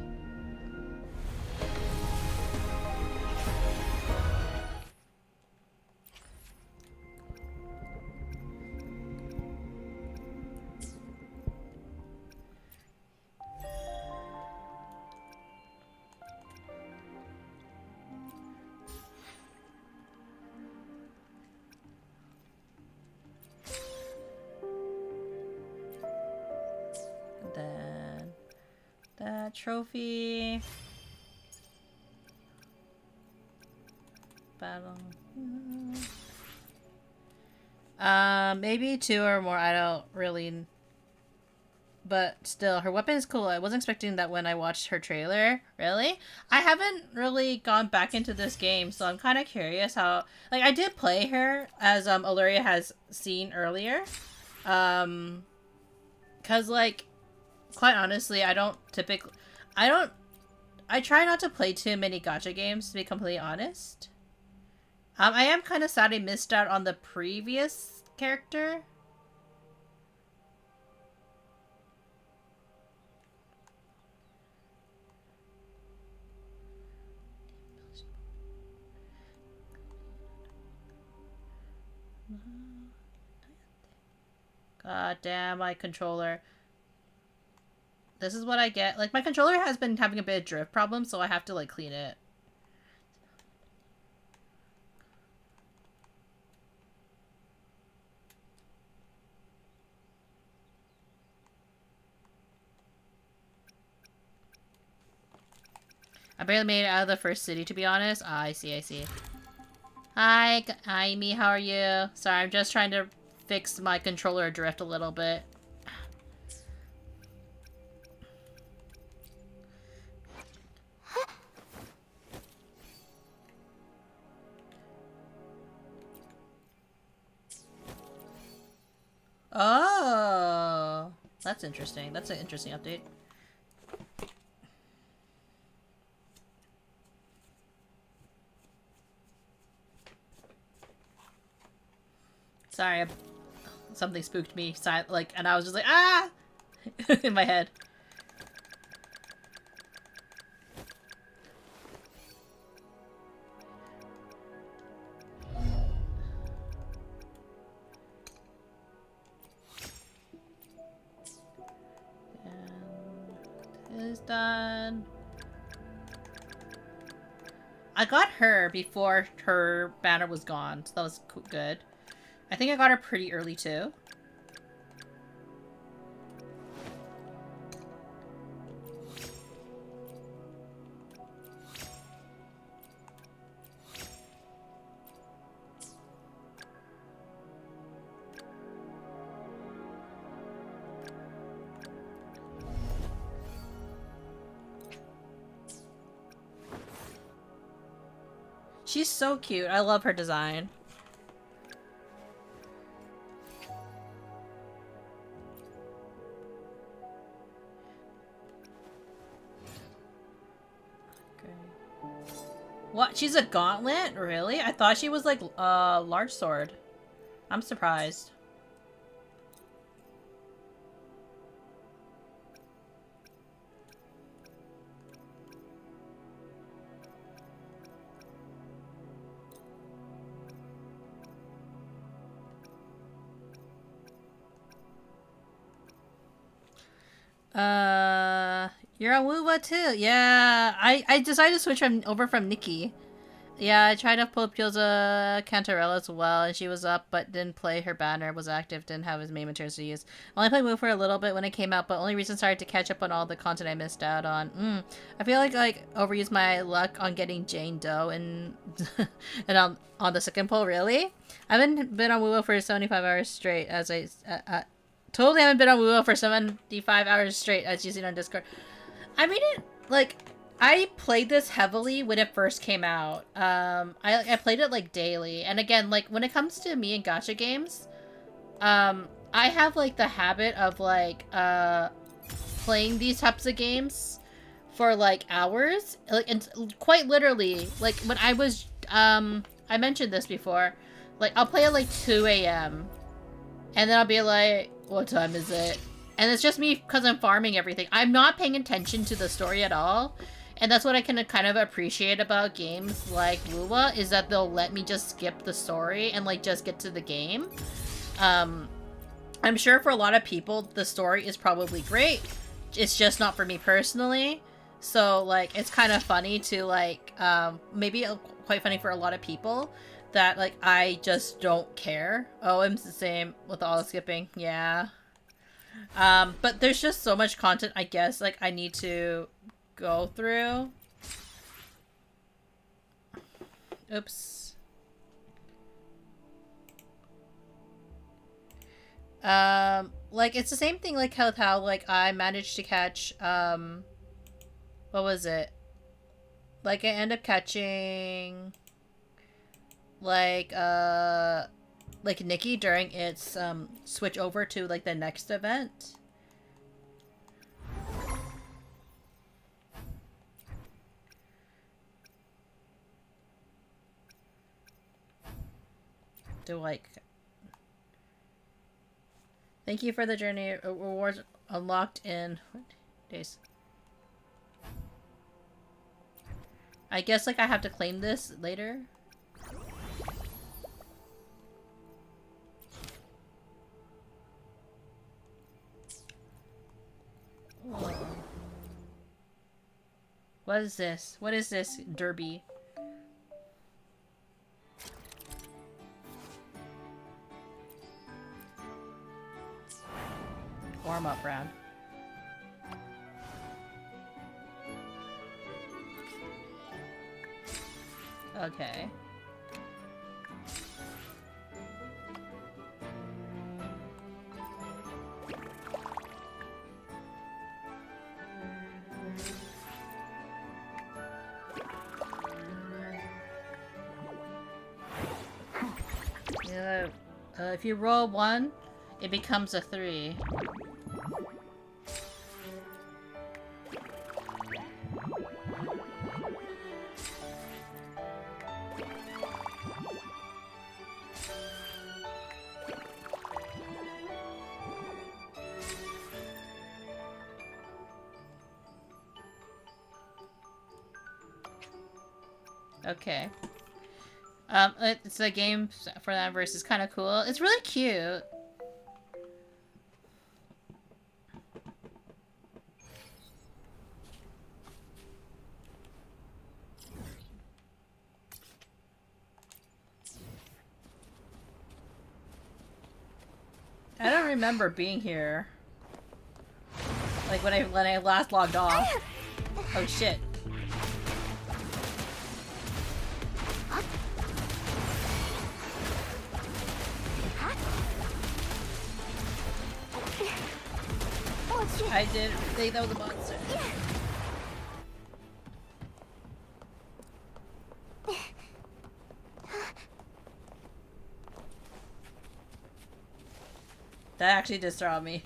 Then that trophy. Battle. Maybe 2 or more. I don't really. But still, her weapon is cool. I wasn't expecting that when I watched her trailer. Really? I haven't really gone back into this game, so I'm kind of curious how. Like, I did play her, as Illyria has seen earlier. Cause like, quite honestly, I try not to play too many gacha games, to be completely honest. I am kind of sad I missed out on the previous character. God damn, my controller. This is what I get. Like, my controller has been having a bit of drift problems, so I have to, like, clean it. I barely made it out of the first city, to be honest. Ah, I see, I see. Hi, Amy, how are you? Sorry, I'm just trying to fix my controller drift a little bit. Oh, that's interesting. That's an interesting update. Sorry, something spooked me. Like, and I was just like, ah, in my head. And it is done. I got her before her banner was gone, so that was good. I think I got her pretty early too. She's so cute. I love her design. What? She's a gauntlet? Really? I thought she was like large sword. I'm surprised. You're on Woowa too. Yeah, I decided to switch over from Nikki. Yeah, I tried to pull up Gyoza Cantarella as well, and she was up, but didn't play. Her banner was active, didn't have his main materials to use. Only played Woo for a little bit when it came out, but only recently started to catch up on all the content I missed out on. I feel like overused my luck on getting Jane Doe and and on the second pull. Really, I haven't been on Woo for 75 hours straight, as I totally haven't been on Woo for 75 hours straight, as you seen on Discord. I mean it like. I played this heavily when it first came out. I played it like daily. And again, like when it comes to me and gacha games, I have like the habit of like playing these types of games for like hours. Like, and quite literally, like when I was I mentioned this before, like I'll play at like 2 a.m. and then I'll be like, what time is it? And it's just me because I'm farming everything. I'm not paying attention to the story at all. And that's what I can kind of appreciate about games like Lua, is that they'll let me just skip the story and like just get to the game. I'm sure for a lot of people, the story is probably great. It's just not for me personally. So like, it's kind of funny to like, maybe quite funny for a lot of people that like, I just don't care. Oh, I'm the same with all the skipping. Yeah. But there's just so much content, I guess, like I need to go through. Oops. Like it's the same thing like how like I managed to catch what was it? Like I end up catching like Nikki during its switch over to like the next event. To like, thank you for the journey. Rewards unlocked in what days? I guess like I have to claim this later. Whoa. What is this? What is this derby? Warm up round. Okay. Yeah, if you roll 1, it becomes a 3. Okay. It's a game for that verse. It's kind of cool. It's really cute. I don't remember being here. Like when I last logged off. Oh shit. I did think that was a monster. That actually distraught me.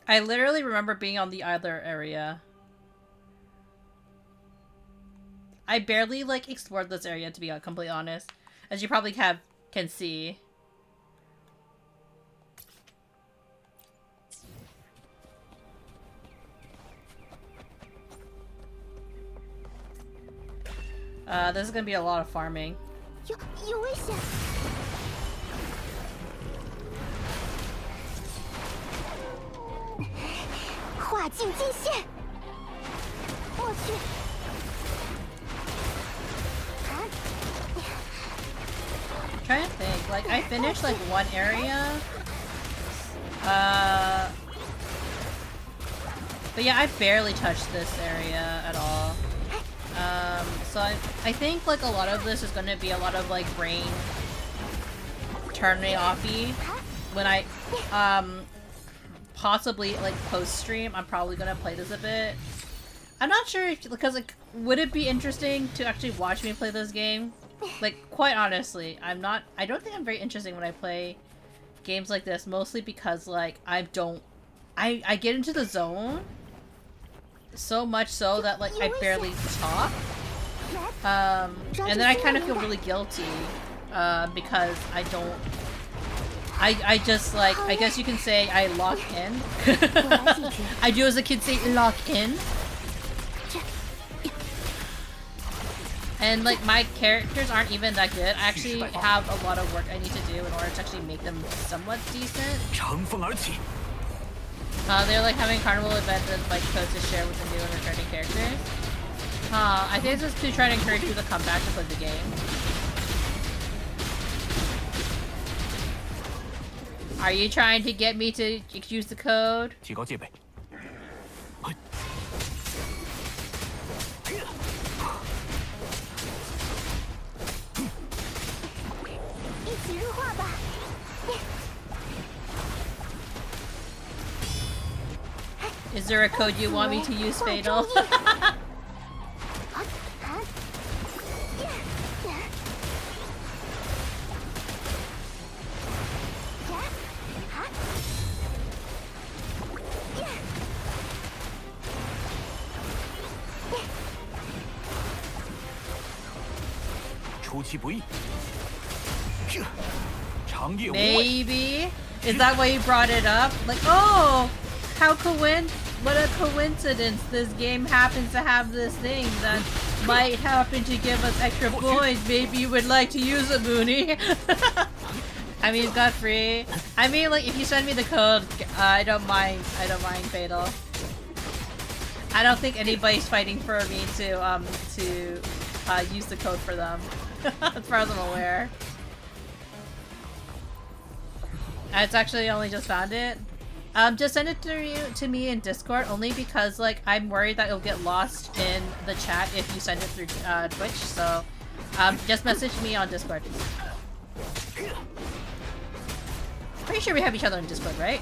I literally remember being on the Idler area. I barely like explored this area, to be completely honest, as you probably can see. This is gonna be a lot of farming. 有危险！画境尽现！我去！ Trying to think, like I finished like one area. But yeah, I barely touched this area at all. So I think like a lot of this is gonna be a lot of like brain turning offy. When I possibly like post stream, I'm probably gonna play this a bit. I'm not sure if, because like, would it be interesting to actually watch me play this game? Like, quite honestly, I don't think I'm very interesting when I play games like this, mostly because, like, I get into the zone, so much so that like I barely talk. And then I kind of feel really guilty because I don't. I just like, I guess you can say I lock in. I do, as a kid, say lock in. And like my characters aren't even that good. I actually have a lot of work I need to do in order to actually make them somewhat decent. They're like having carnival events and like codes to share with the new and returning characters. I think this is to try to encourage people to come back to play the game. Are you trying to get me to use the code? 提高戒备。 Is there a code you want me to use, Fatal? Maybe? Is that why you brought it up? Like, oh! What a coincidence, this game happens to have this thing that might happen to give us extra points. Maybe you would like to use it, Munii. I mean, it's got free. I mean, like, if you send me the code, I don't mind Fatal. I don't think anybody's fighting for me to use the code for them, as far as I'm aware. It's actually only just found it. Just send it to me in Discord, only because like I'm worried that it'll get lost in the chat if you send it through Twitch. So, just message me on Discord. Pretty sure we have each other on Discord, right?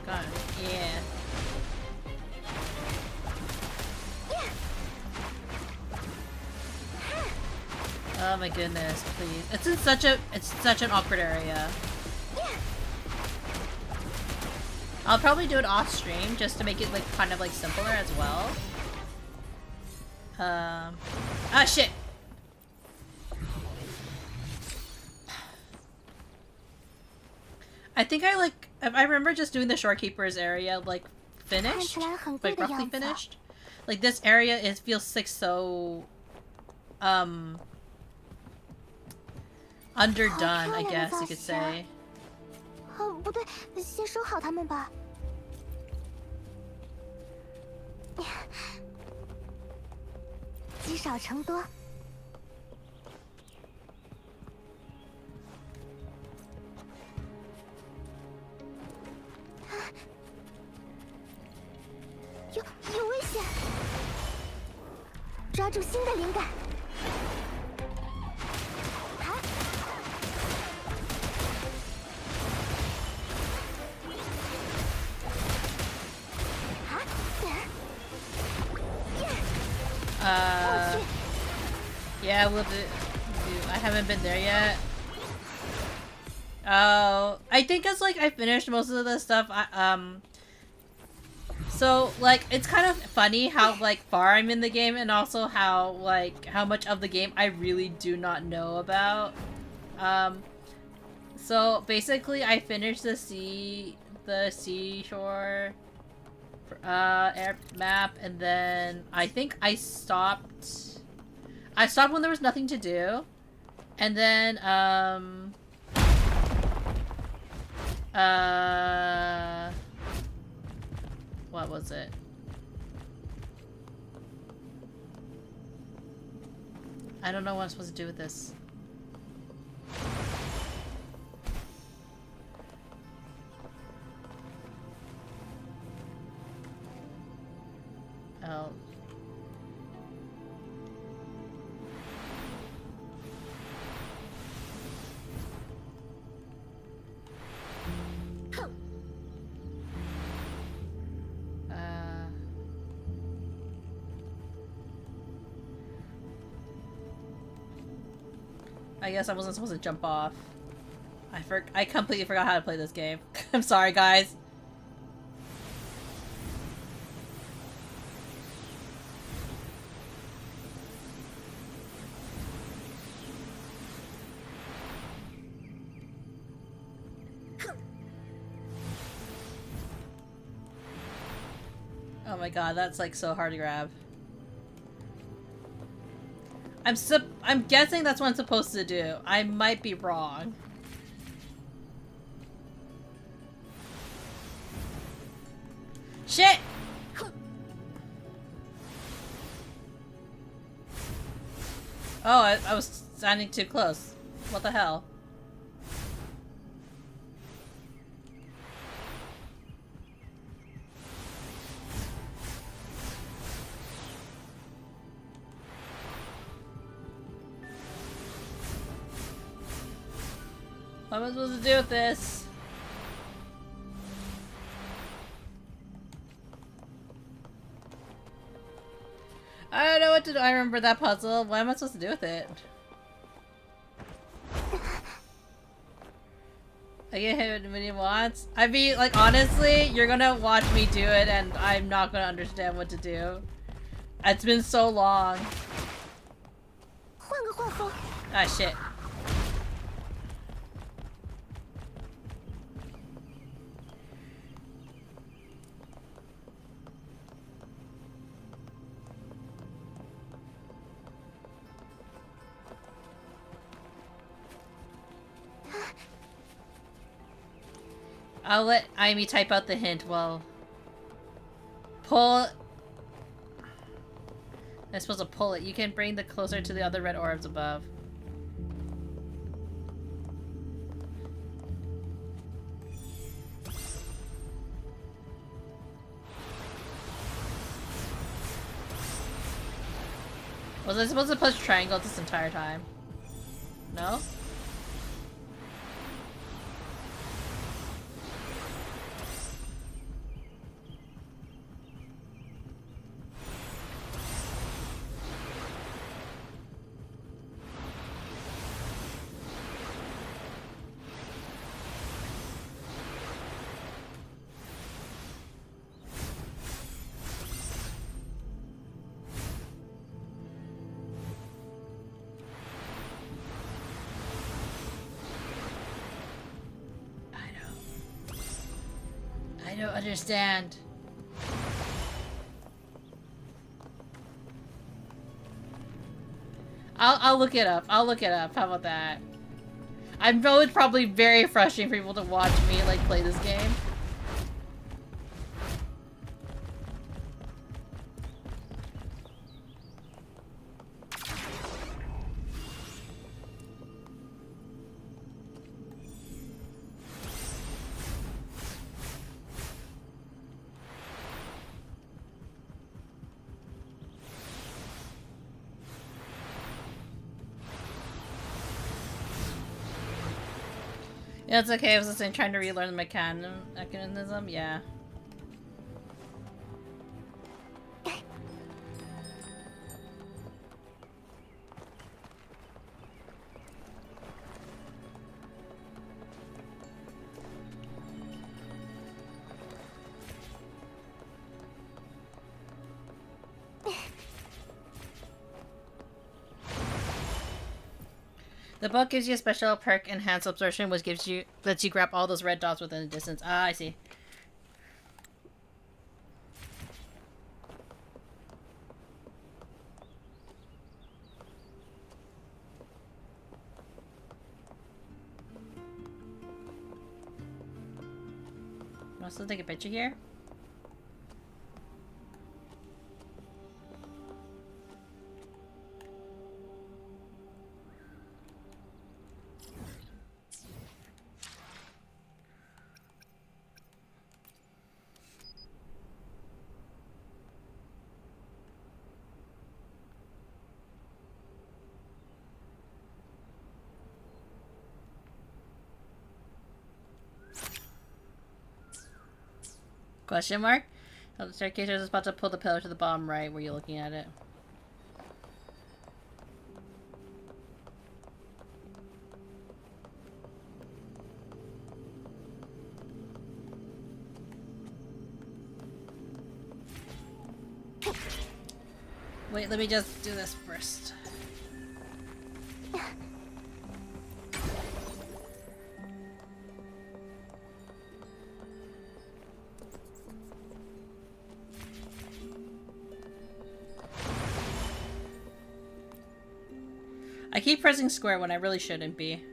God, yeah. Oh my goodness, please. It's such an awkward area. I'll probably do it off stream just to make it like kind of like simpler as well. Ah shit. I think I remember just doing the Shorekeepers area like finished, like roughly finished. Like this area feels like so underdone, I guess you could say. 哦，不对，先收好它们吧。积少成多。有危险！抓住新的灵感。 Yeah, we'll do. I haven't been there yet. Oh, I think it's like I finished most of the stuff. So like it's kind of funny how like far I'm in the game, and also how much of the game I really do not know about. So basically, I finished the seashore air map, and then I think I stopped. I stopped when there was nothing to do, and then what was it? I don't know what I'm supposed to do with this. Oh. I guess I wasn't supposed to jump off. I completely forgot how to play this game. I'm sorry, guys. Oh my god, that's like so hard to grab. I'm guessing that's what I'm supposed to do. I might be wrong. Shit! Oh, I was standing too close. What the hell? What am I supposed to do with this? I don't know what to do. I remember that puzzle. What am I supposed to do with it? I get hit when he wants. I mean, like, honestly, you're gonna watch me do it and I'm not gonna understand what to do. It's been so long. Ah, shit. I'll let Amy type out the hint while... Pull... I'm supposed to pull it. You can bring the closer to the other red orbs above. Was I supposed to push triangle this entire time? No? I don't understand. I'll look it up. I'll look it up. How about that? I know it's probably very frustrating for people to watch me like play this game. Yeah, it's okay. I was just saying, trying to relearn the mechanism. Yeah. The book gives you a special perk, enhanced absorption, which lets you grab all those red dots within a distance. Ah, I see. Want us to take a picture here? Question mark? Oh, the staircase is about to pull the pillar to the bottom right where you're looking at it. Wait, let me just do this first. I keep pressing square when I really shouldn't be.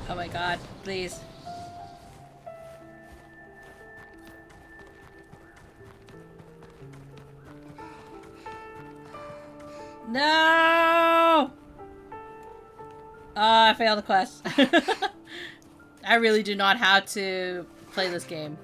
Oh my god, please. No! I failed the quest. I really do not have to play this game.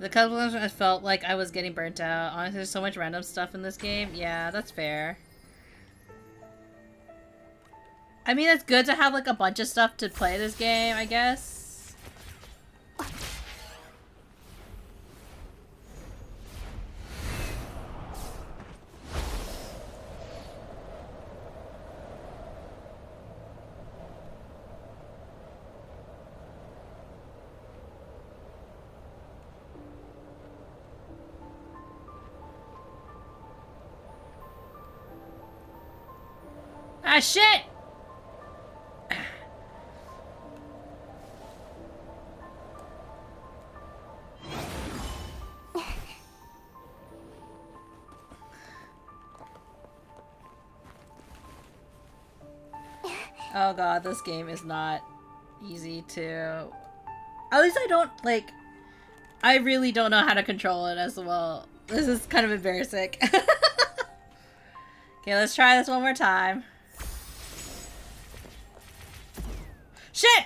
The couple of times I felt like I was getting burnt out. Honestly, there's so much random stuff in this game. Yeah, that's fair. I mean, it's good to have like a bunch of stuff to play this game, I guess. Ah, shit! Oh god, this game is not easy to... At least I don't, like... I really don't know how to control it as well. This is kind of embarrassing. Okay, let's try this one more time. Shit!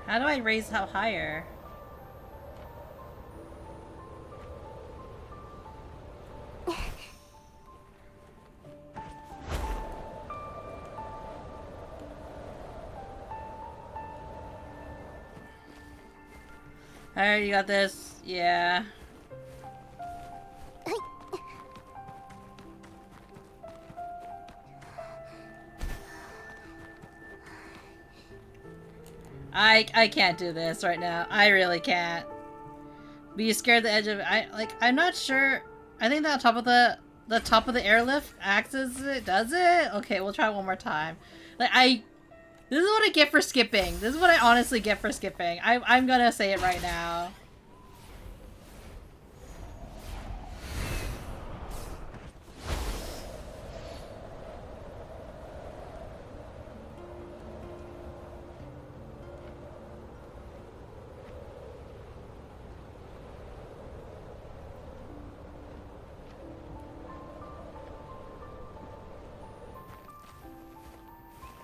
How do I raise how higher? Alright, you got this. Yeah. I can't do this right now. I really can't. Be scared the edge of it. I'm not sure. I think that top of the airlift acts as it does it. Okay, we'll try one more time. This is what I get for skipping. This is what I honestly get for skipping. I'm gonna say it right now.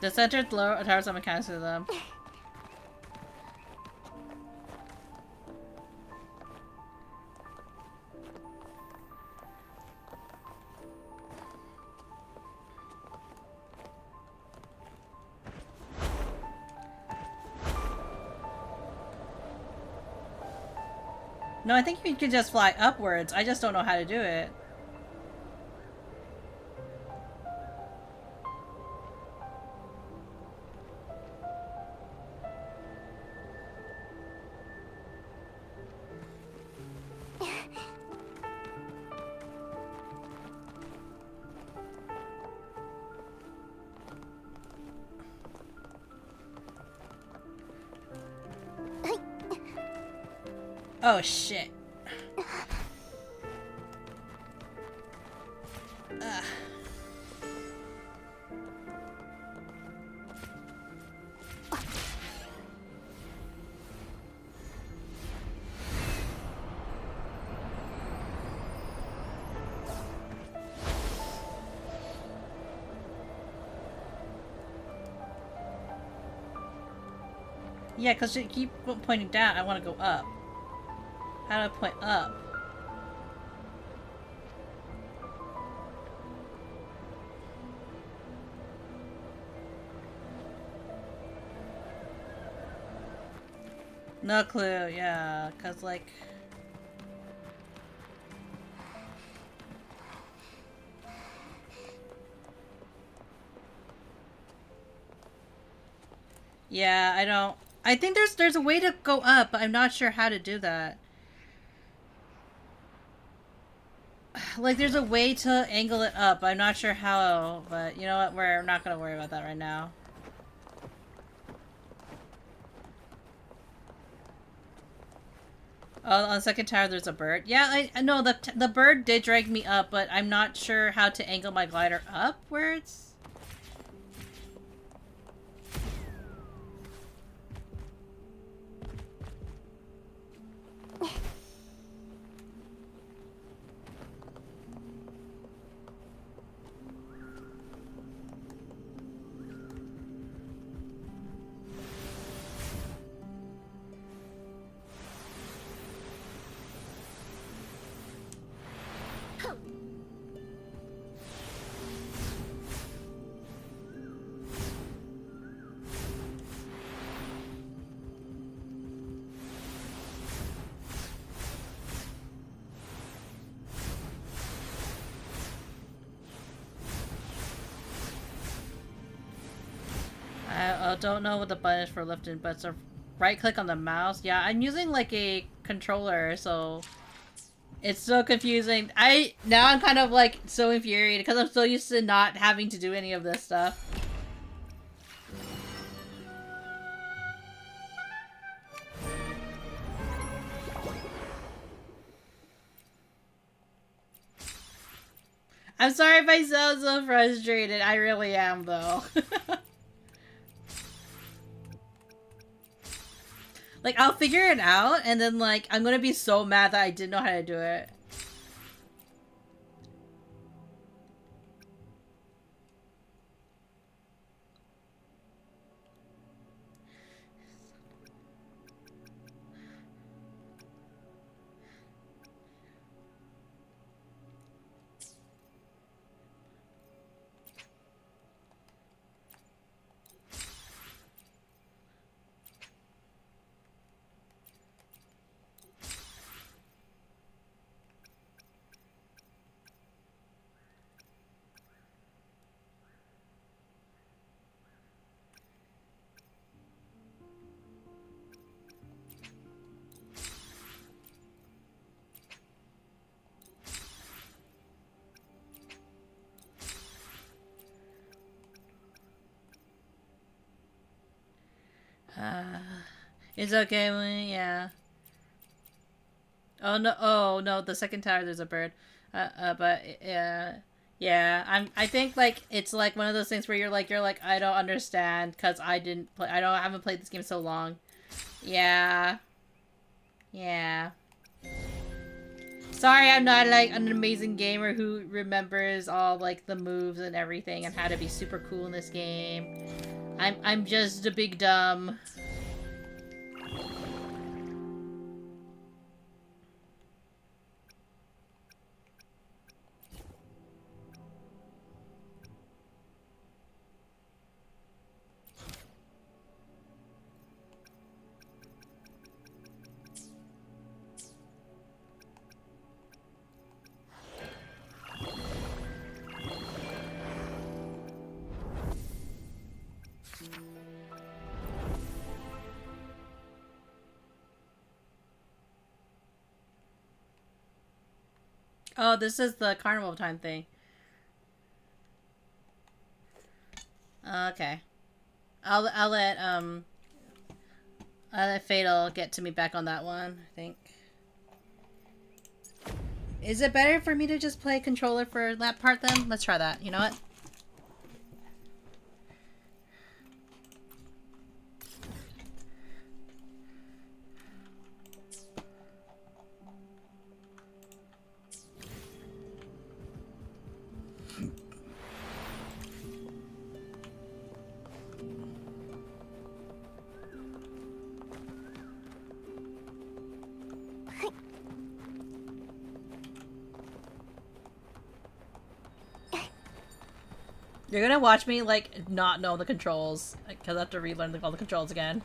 The centered lower towers have mechanics to them. No, I think you can just fly upwards. I just don't know how to do it. Oh shit. Ugh. Yeah, because you keep pointing down. I want to go up. How do I point up? No clue, yeah, because like... Yeah, I don't... I think there's a way to go up, but I'm not sure how to do that. Like, there's a way to angle it up. I'm not sure how, but you know what? We're not going to worry about that right now. Oh, on the second tower, there's a bird. Yeah, I know the bird did drag me up, but I'm not sure how to angle my glider upwards. I don't know what the button is for lifting, but it's a right click on the mouse. Yeah, I'm using like a controller, so it's so confusing. Now I'm kind of like so infuriated because I'm so used to not having to do any of this stuff. I'm sorry if I sound so frustrated. I really am, though. Like, I'll figure it out, and then, like, I'm gonna be so mad that I didn't know how to do it. It's okay, yeah. Oh no, the second tower there's a bird. But yeah, I think like it's like one of those things where you're like I don't understand because I haven't played this game so long. Yeah. Yeah. Sorry, I'm not like an amazing gamer who remembers all like the moves and everything and how to be super cool in this game. I'm just a big dumb. Oh, this is the carnival time thing. Okay. I'll let Fatal get to me back on that one, I think. Is it better for me to just play controller for that part then? Let's try that. You know what? You're gonna watch me, like, not know the controls, because I have to relearn all the controls again.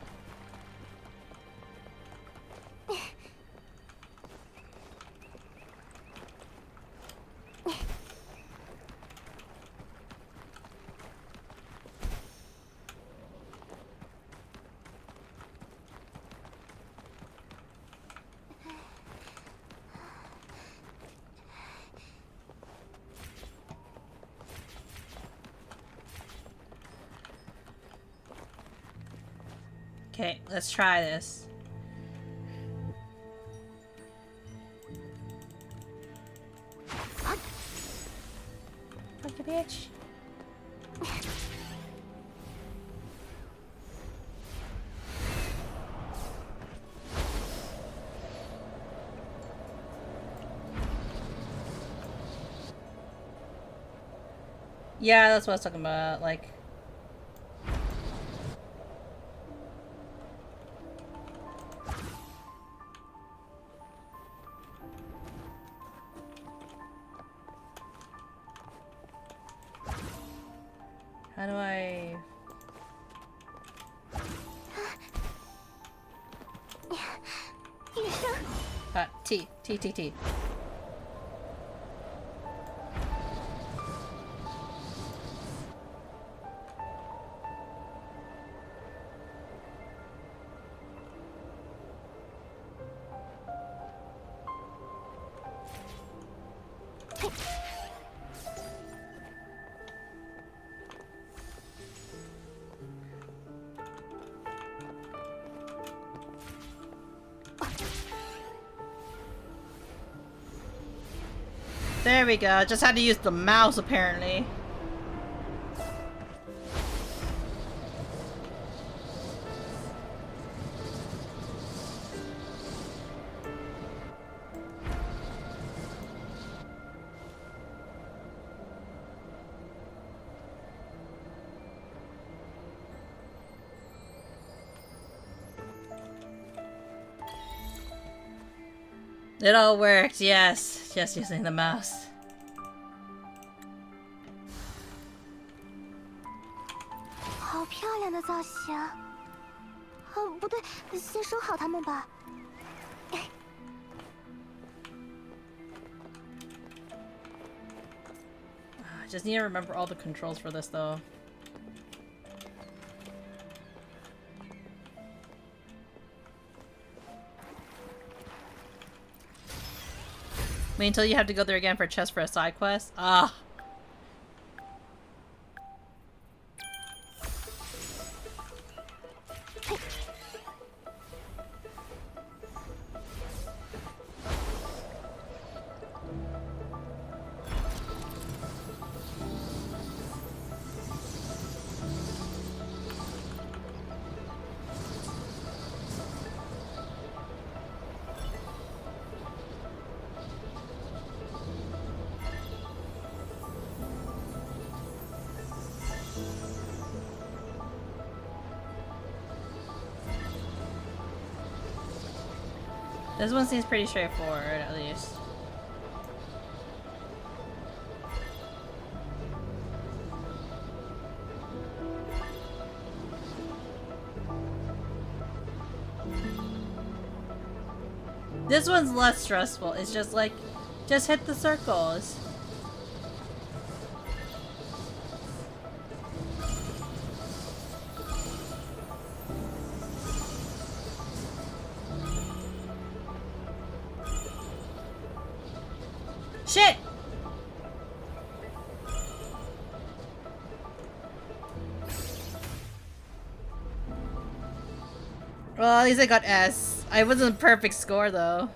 Okay, let's try this. Fuck you, bitch. Yeah, that's what I was talking about, like... How do I... T. There we go. Just had to use the mouse, apparently. It all worked, yes. Just using the mouse. I just need to remember all the controls for this, though. Wait until you have to go there again for a chest for a side quest? Ah. This one seems pretty straightforward, at least. This one's less stressful. It's just like, just hit the circles. shit! Well, at least I got S. I wasn't perfect score though.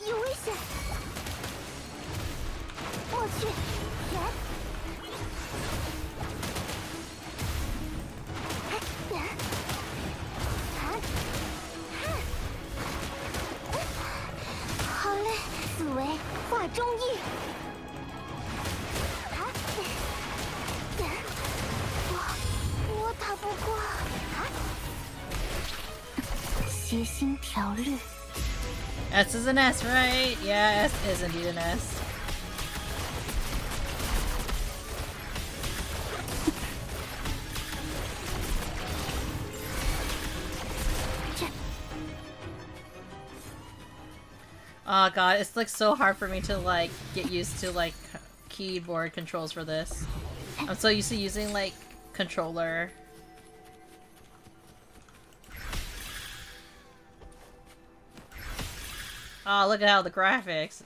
有危险！我去，人！好嘞，此为画中意。我打不过。谐星条律。 S is an S, right? Yeah, S is indeed an S. Oh god, it's like so hard for me to like get used to like keyboard controls for this. I'm so used to using like controller. Oh, look at how the graphics.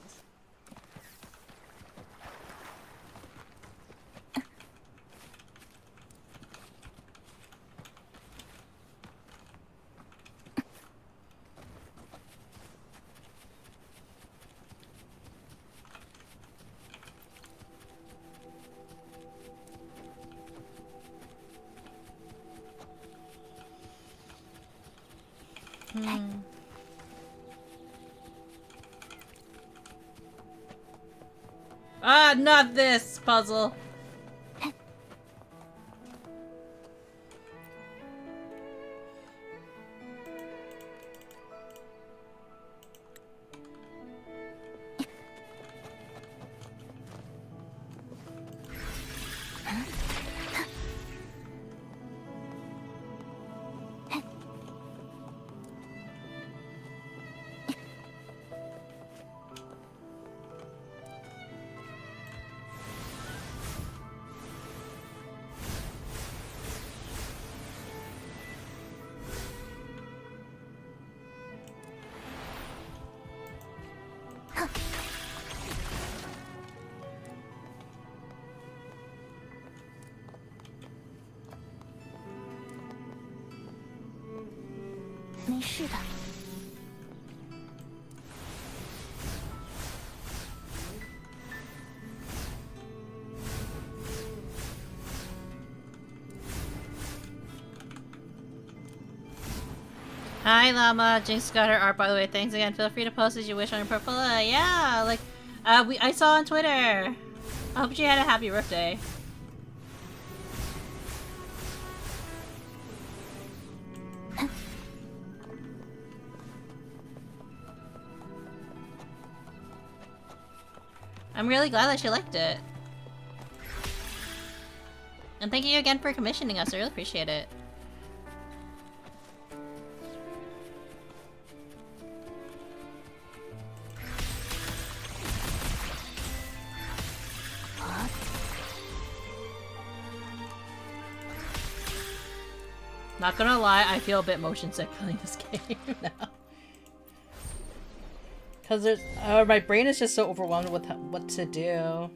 Ah, not this puzzle. "没事的。Hi Llama, Jinx got her art by the way. Thanks again. Feel free to post as you wish on your profile. Yeah, like I saw on Twitter. I hope she had a happy birthday. I'm really glad that she liked it. And thank you again for commissioning us. I really appreciate it. Not gonna lie, I feel a bit motion sick playing this game now. Cause there's, my brain is just so overwhelmed with what to do.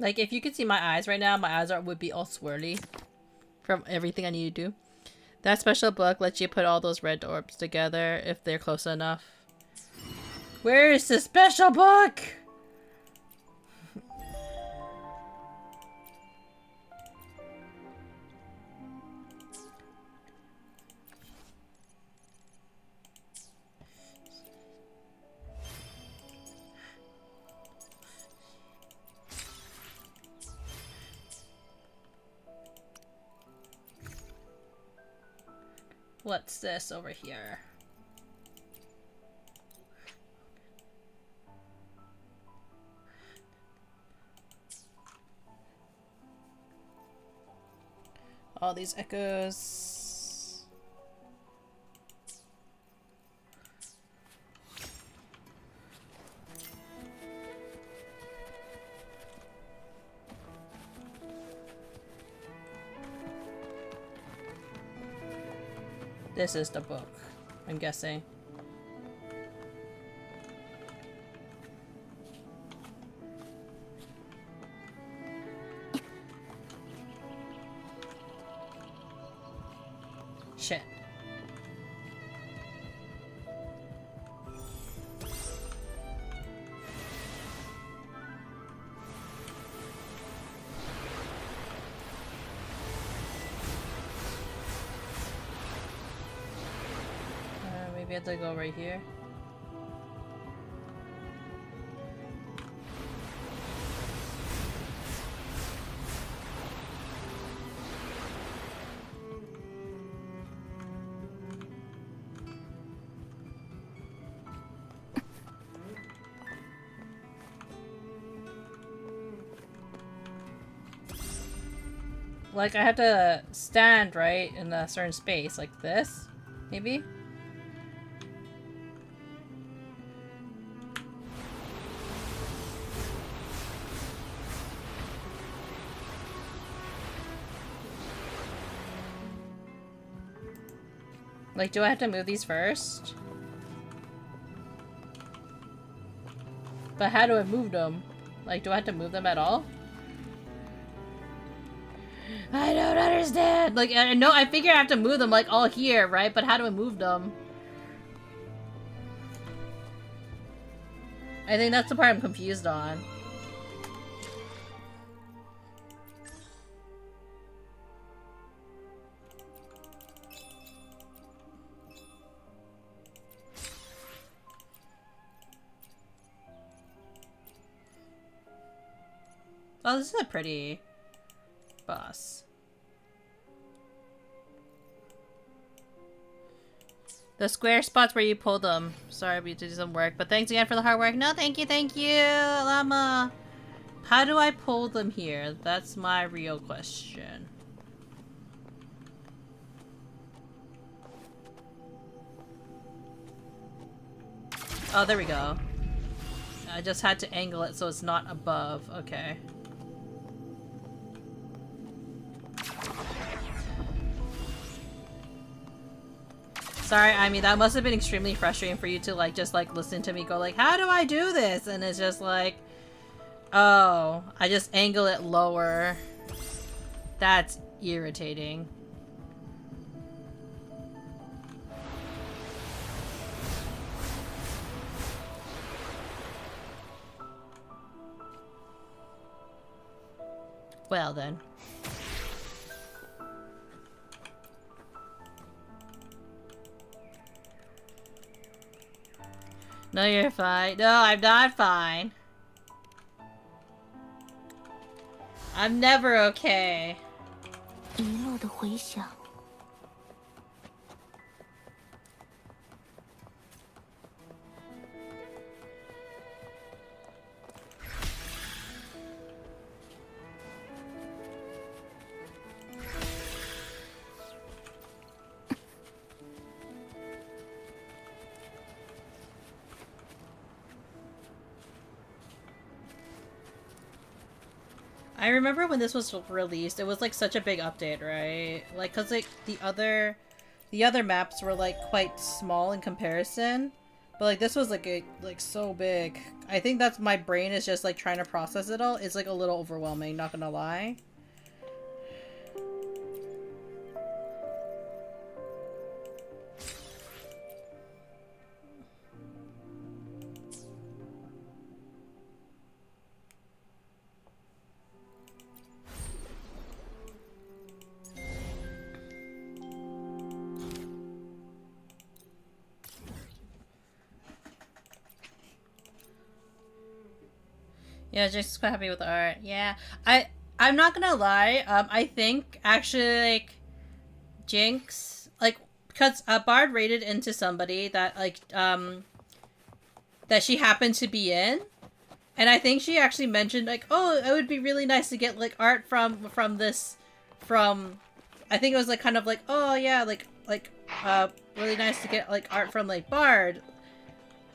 Like, if you could see my eyes right now, my eyes would be all swirly from everything I need to do. That special book lets you put all those red orbs together if they're close enough. Where is the special book? What's this over here? All these echoes. This is the book, I'm guessing. Shit. Maybe I have to go right here. Like, I have to stand, right, in a certain space, like this, maybe? Like, do I have to move these first? But how do I move them? Like, do I have to move them at all? I don't understand! Like, I know, I figure I have to move them, like, all here, right? But how do I move them? I think that's the part I'm confused on. Oh, this is a pretty boss. The square spots where you pull them. Sorry, we did some work, but thanks again for the hard work. No, thank you, Llama. How do I pull them here? That's my real question. Oh, there we go. I just had to angle it so it's not above. Okay. Sorry, I mean, that must have been extremely frustrating for you to, like, just, like, listen to me go, like, how do I do this? And it's just like, oh, I just angle it lower. That's irritating. Well, then. No, you're fine. No, I'm not fine. I'm never okay. 遗落的回响。 I remember when this was released, it was like such a big update, right? Like, cause like the other maps were like quite small in comparison, But like this was like so big. I think that's my brain is just like trying to process it all. It's like a little overwhelming, not gonna lie. Yeah, Jake's quite happy with the art. Yeah, I'm not gonna lie. I think actually like Jinx, like because Bard raided into somebody that like that she happened to be in, and I think she actually mentioned like, oh, it would be really nice to get like art from this, from, I think it was like kind of like, oh yeah, like really nice to get like art from like Bard,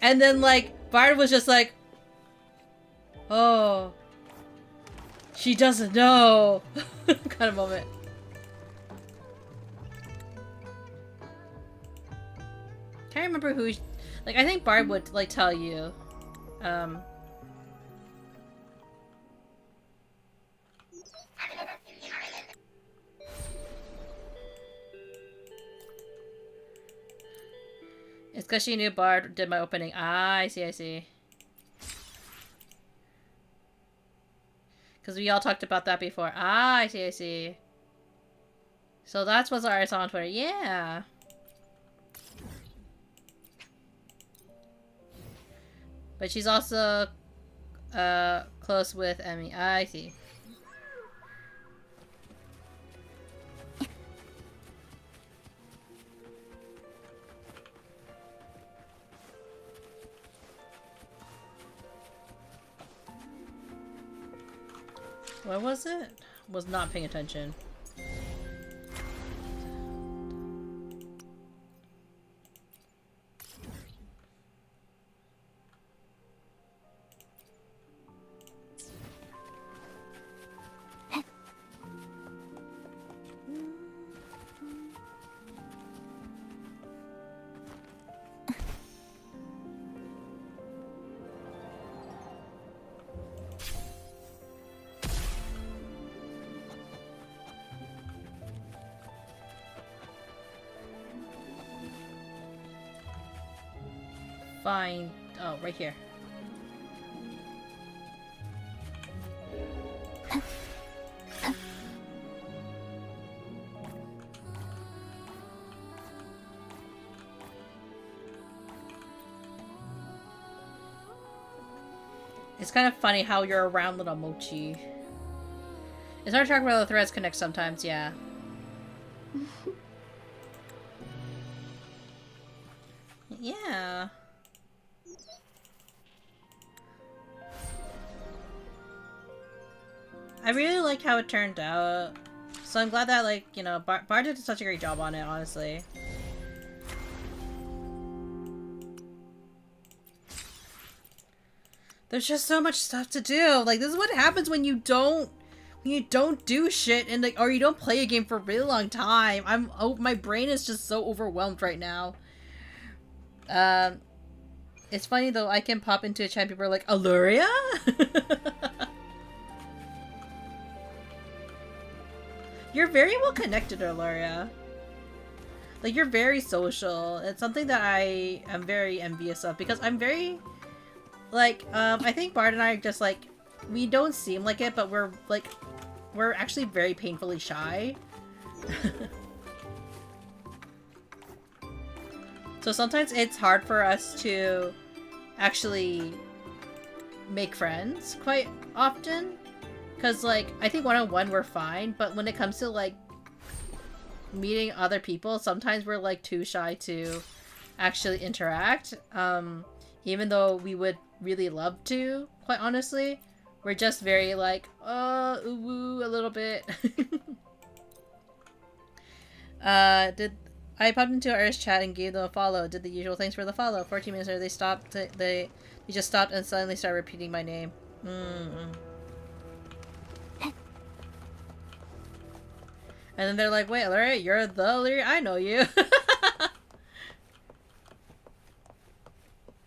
and then like Bard was just like, oh, she doesn't know. Kind of moment. Can't remember who. Like, I think Barb would like tell you. It's because she knew Bard did my opening. Ah, I see, I see. Because we all talked about that before. Ah, I see, I see. So that's what I saw on Twitter. Yeah. But she's also close with Emmy. I see. What was it? Was not paying attention. Find... oh, right here. It's kind of funny how you're around little Mochi. It's hard to talk about the threads connect sometimes, yeah. Yeah. I really liked how it turned out. So I'm glad that, like, you know, Bard did such a great job on it, honestly. There's just so much stuff to do. Like, this is what happens when you don't do shit and like, or you don't play a game for a really long time. My brain is just so overwhelmed right now. It's funny though, I can pop into a chat and people are like, Aluria? You're very well connected, Aluria. Like, you're very social. It's something that I am very envious of because I'm very, like, I think Bard and I are just like, we don't seem like it, but we're actually very painfully shy. So sometimes it's hard for us to actually make friends quite often. Because, like, I think one-on-one we're fine, but when it comes to, like, meeting other people, sometimes we're, like, too shy to actually interact. Even though we would really love to, quite honestly. We're just very, like, ooh, a little bit. I popped into Artist chat and gave them a follow. Did the usual thanks for the follow. 14 minutes later, they stopped. They just stopped and suddenly started repeating my name. And then they're like, wait, Larry, you're the Larry? I know you.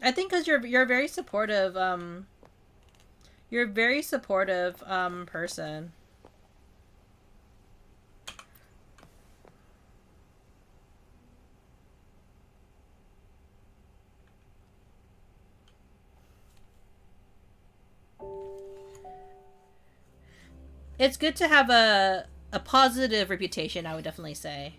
I think because you're very supportive. You're a very supportive person. It's good to have a positive reputation, I would definitely say.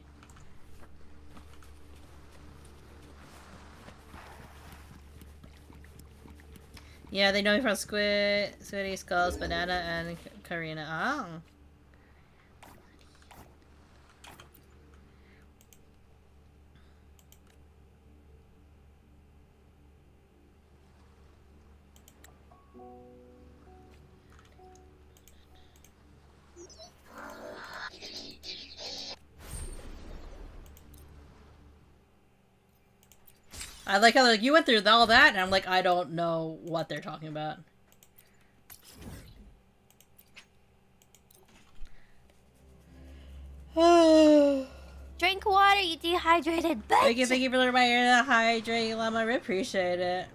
Yeah, they know me from Squiddy, Skulls, Banana, and Karina. Oh. I like how like, you went through all that, and I'm like, I don't know what they're talking about. Drink water, you dehydrated bitch. Thank you for letting my ear hydrate, Llama. I really appreciate it.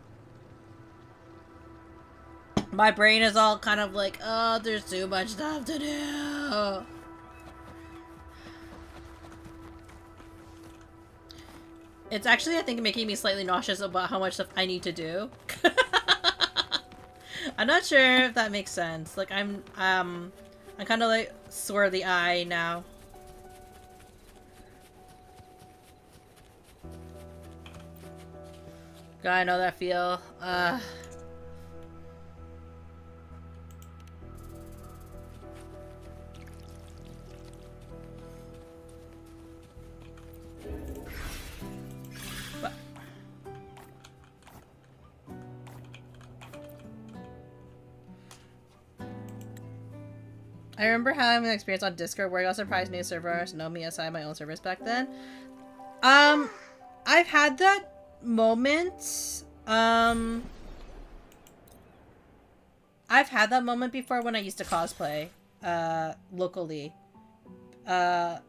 My brain is all kind of like, oh, there's too much stuff to do. It's actually, I think, making me slightly nauseous about how much stuff I need to do. I'm not sure if that makes sense. Like, I'm kind of like sore of the eye now. God, I know that feel. I remember having an experience on Discord where I got surprised new servers know me aside my own servers back then. I've had that moment. I've had that moment before when I used to cosplay, locally. Because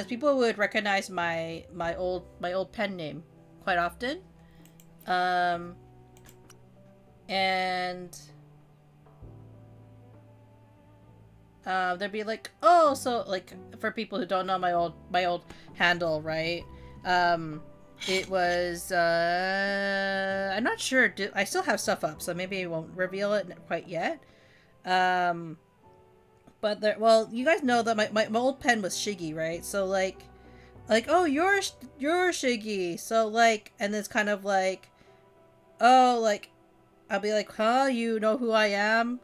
people would recognize my old pen name quite often. And they'd be like, oh, so like for people who don't know my old handle, right? It was I'm not sure. I still have stuff up, so maybe I won't reveal it quite yet. But there, well, you guys know that my old pen was Shiggy, right? So like oh, you're Shiggy. So like, and it's kind of like, oh, like I'll be like, huh, you know who I am?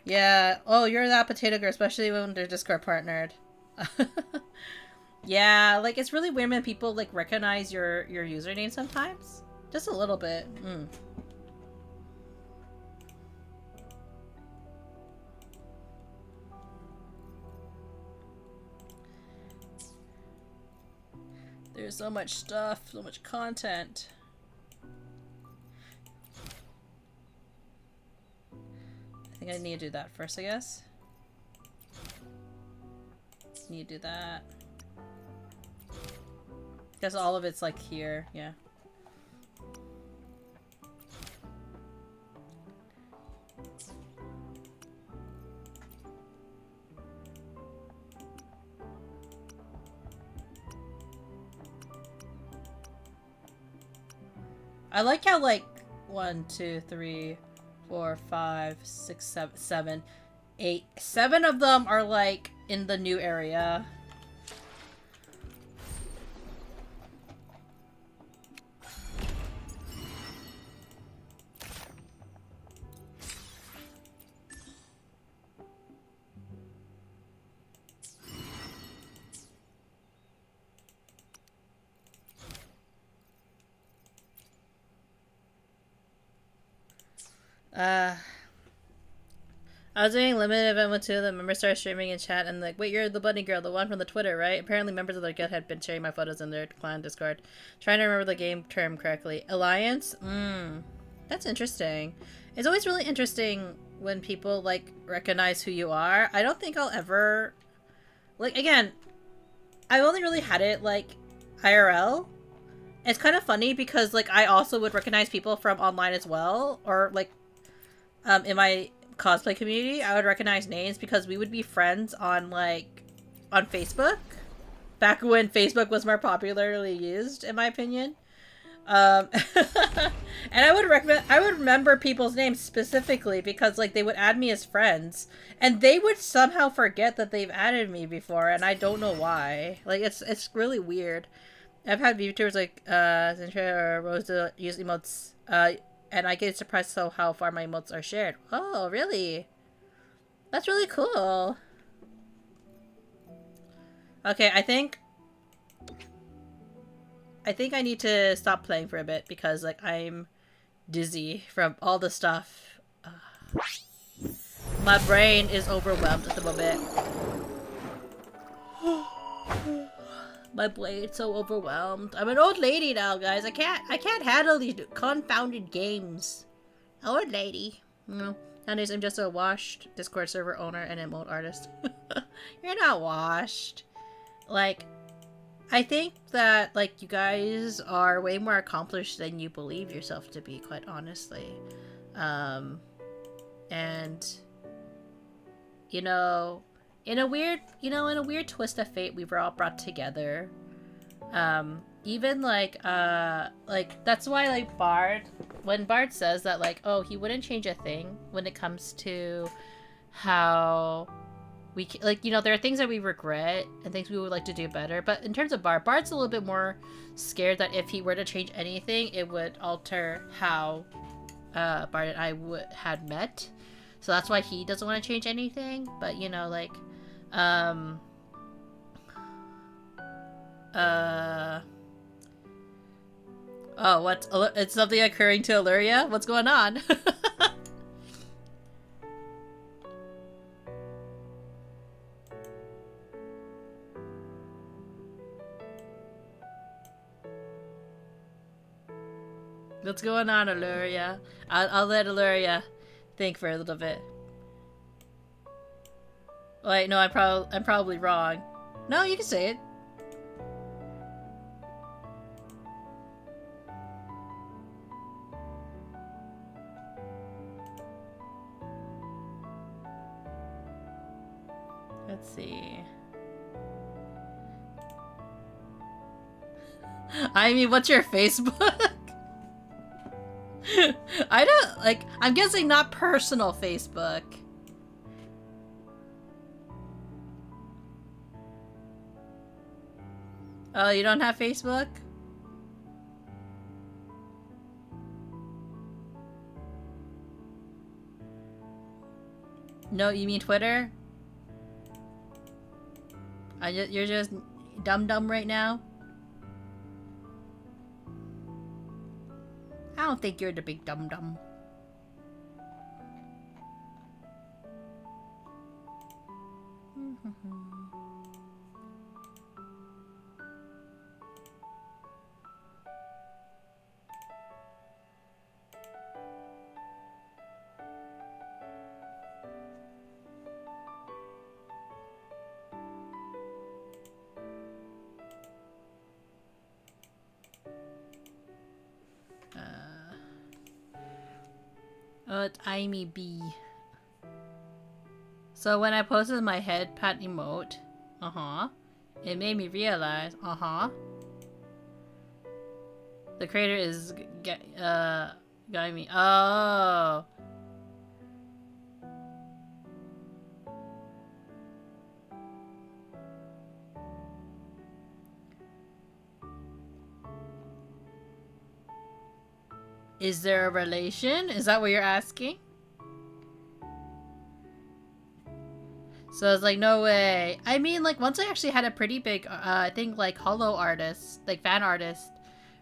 Yeah. Oh, you're that potato girl, especially when they're Discord partnered. Yeah, like it's really weird when people like recognize your username sometimes. Just a little bit. There's so much stuff, so much content. I think I need to do that first, I guess. Need to do that. Because all of it's like here, yeah. I like how like 1, 2, 3, 4, 5, 6, 7, 8. 7 of them are like in the new area. I was doing limited event with 2 of the members started streaming in chat and like, wait, you're the bunny girl, the one from the Twitter, right? Apparently members of their guild had been sharing my photos in their clan Discord. Trying to remember the game term correctly. Alliance? That's interesting. It's always really interesting when people like recognize who you are. I don't think I'll ever, like, again, I've only really had it like IRL. it's kind of funny because like I also would recognize people from online as well, or like in my cosplay community, I would recognize names because we would be friends on like on Facebook back when Facebook was more popularly used, in my opinion. And I would remember people's names specifically because like they would add me as friends and they would somehow forget that they've added me before, and I don't know why. Like it's really weird. I've had VTubers like Zentra or Rosa use emotes, and I get surprised how far my emotes are shared. Oh, really? That's really cool. Okay, I think I need to stop playing for a bit because like I'm dizzy from all the stuff. My brain is overwhelmed at the moment. My brain's so overwhelmed. I'm an old lady now, guys. I can't handle these confounded games. Old lady. No. Nowadays, I'm just a washed Discord server owner and emote artist. You're not washed. Like, I think that, like, you guys are way more accomplished than you believe yourself to be, quite honestly. And, you know, in a weird twist of fate, we were all brought together. Even, like, that's why, like, when Bard says that, like, oh, he wouldn't change a thing when it comes to how we, like, you know, there are things that we regret and things we would like to do better, but in terms of Bard's a little bit more scared that if he were to change anything, it would alter how Bard and I had met. So that's why he doesn't want to change anything. But, you know, like, oh, what's, it's something occurring to Illyria? What's going on? What's going on, Illyria? I'll let Illyria think for a little bit. Wait, no, I'm probably wrong. No, you can say it. Let's see. I mean, what's your Facebook? I don't, like, I'm guessing not personal Facebook. Oh, you don't have Facebook? No, you mean Twitter? You're just dumb right now? I don't think you're the big dum-dum. Oh, it's Amy B. So when I posted my head pat emote, it made me realize, the creator is guiding me. Oh. Is there a relation? Is that what you're asking? So it's like, no way. I mean, like, once I actually had a pretty big, I think, like, holo artist, like, fan artist,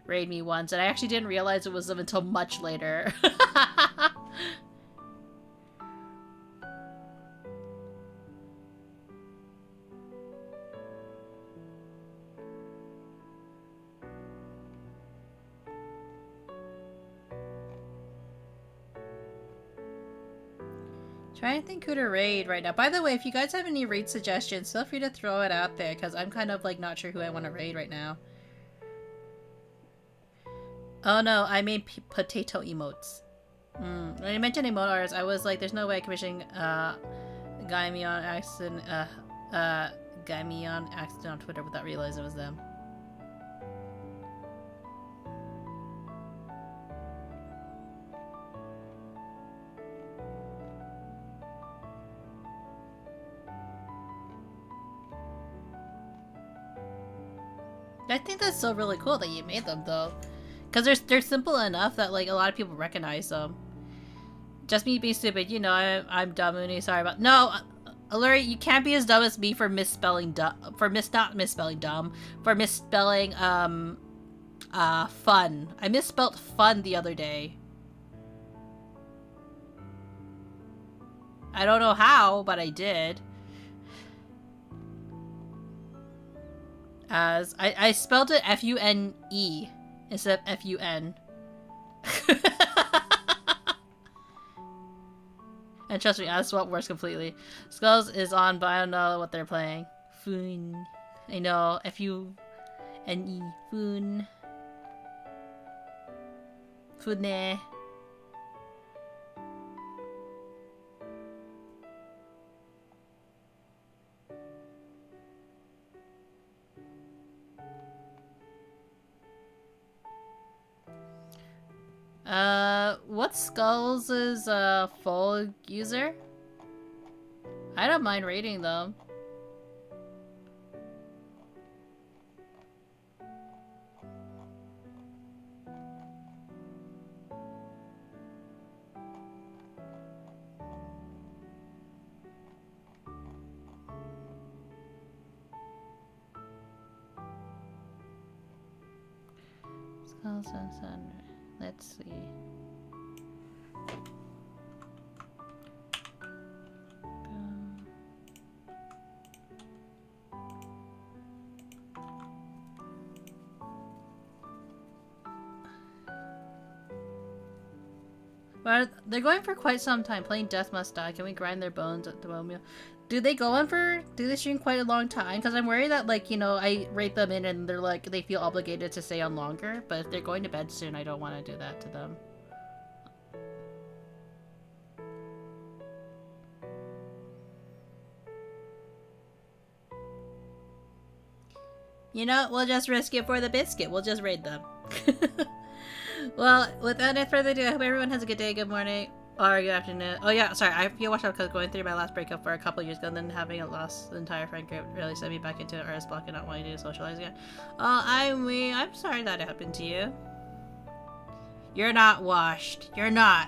raid me once, and I actually didn't realize it was them until much later. Trying to think who to raid right now. By the way, if you guys have any raid suggestions, feel free to throw it out there, because I'm kind of, like, not sure who I want to raid right now. Oh no, I made potato emotes. When I mentioned emote artists, I was like, there's no way commissioning Gaimeon accident on Twitter without realizing it was them. I think that's so really cool that you made them though, because they're simple enough that like a lot of people recognize them. Just me being stupid, you know. I'm dumb, Munii. Sorry about no. Alert! You can't be as dumb as me for misspelling not misspelling dumb, for misspelling fun. I misspelled fun the other day. I don't know how, but I did. As I spelled it F-U-N-E instead of F-U-N. And trust me, I swapped words completely. Skulls is on, but I don't know what they're playing. Foon. I know. F-U-N-E. Foon. Foodne. What Skulls is full user? I don't mind rating them. Skulls and Sun. Let's see. But they're going for quite some time. Playing Death Must Die. Can we grind their bones at the moment? Do they stream quite a long time? Because I'm worried that, like, you know, I rate them in and they're like, they feel obligated to stay on longer. But if they're going to bed soon, I don't want to do that to them. You know, we'll just risk it for the biscuit. We'll just raid them. Well, without any further ado, I hope everyone has a good day, good morning, or good afternoon. Oh yeah, sorry, I feel watch out because going through my last breakup for a couple years ago and then having lost the entire friend group really sent me back into an artist block and not wanting to socialize again. I'm sorry that happened to you. You're not washed. You're not.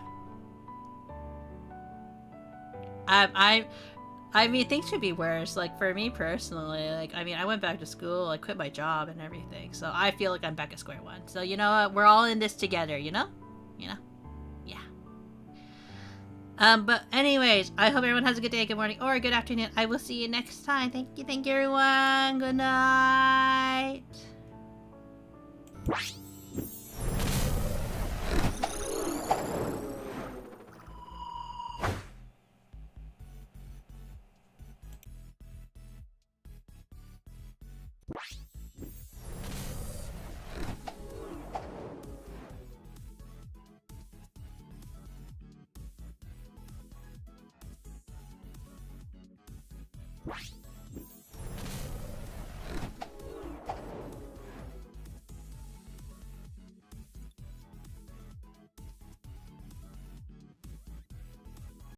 I mean, things could be worse. Like, for me personally, like, I mean, I went back to school, I quit my job and everything. So I feel like I'm back at square one. So, you know what? We're all in this together, you know? You know? Yeah. But anyways, I hope everyone has a good day, good morning, or good afternoon. I will see you next time. Thank you, everyone. Good night.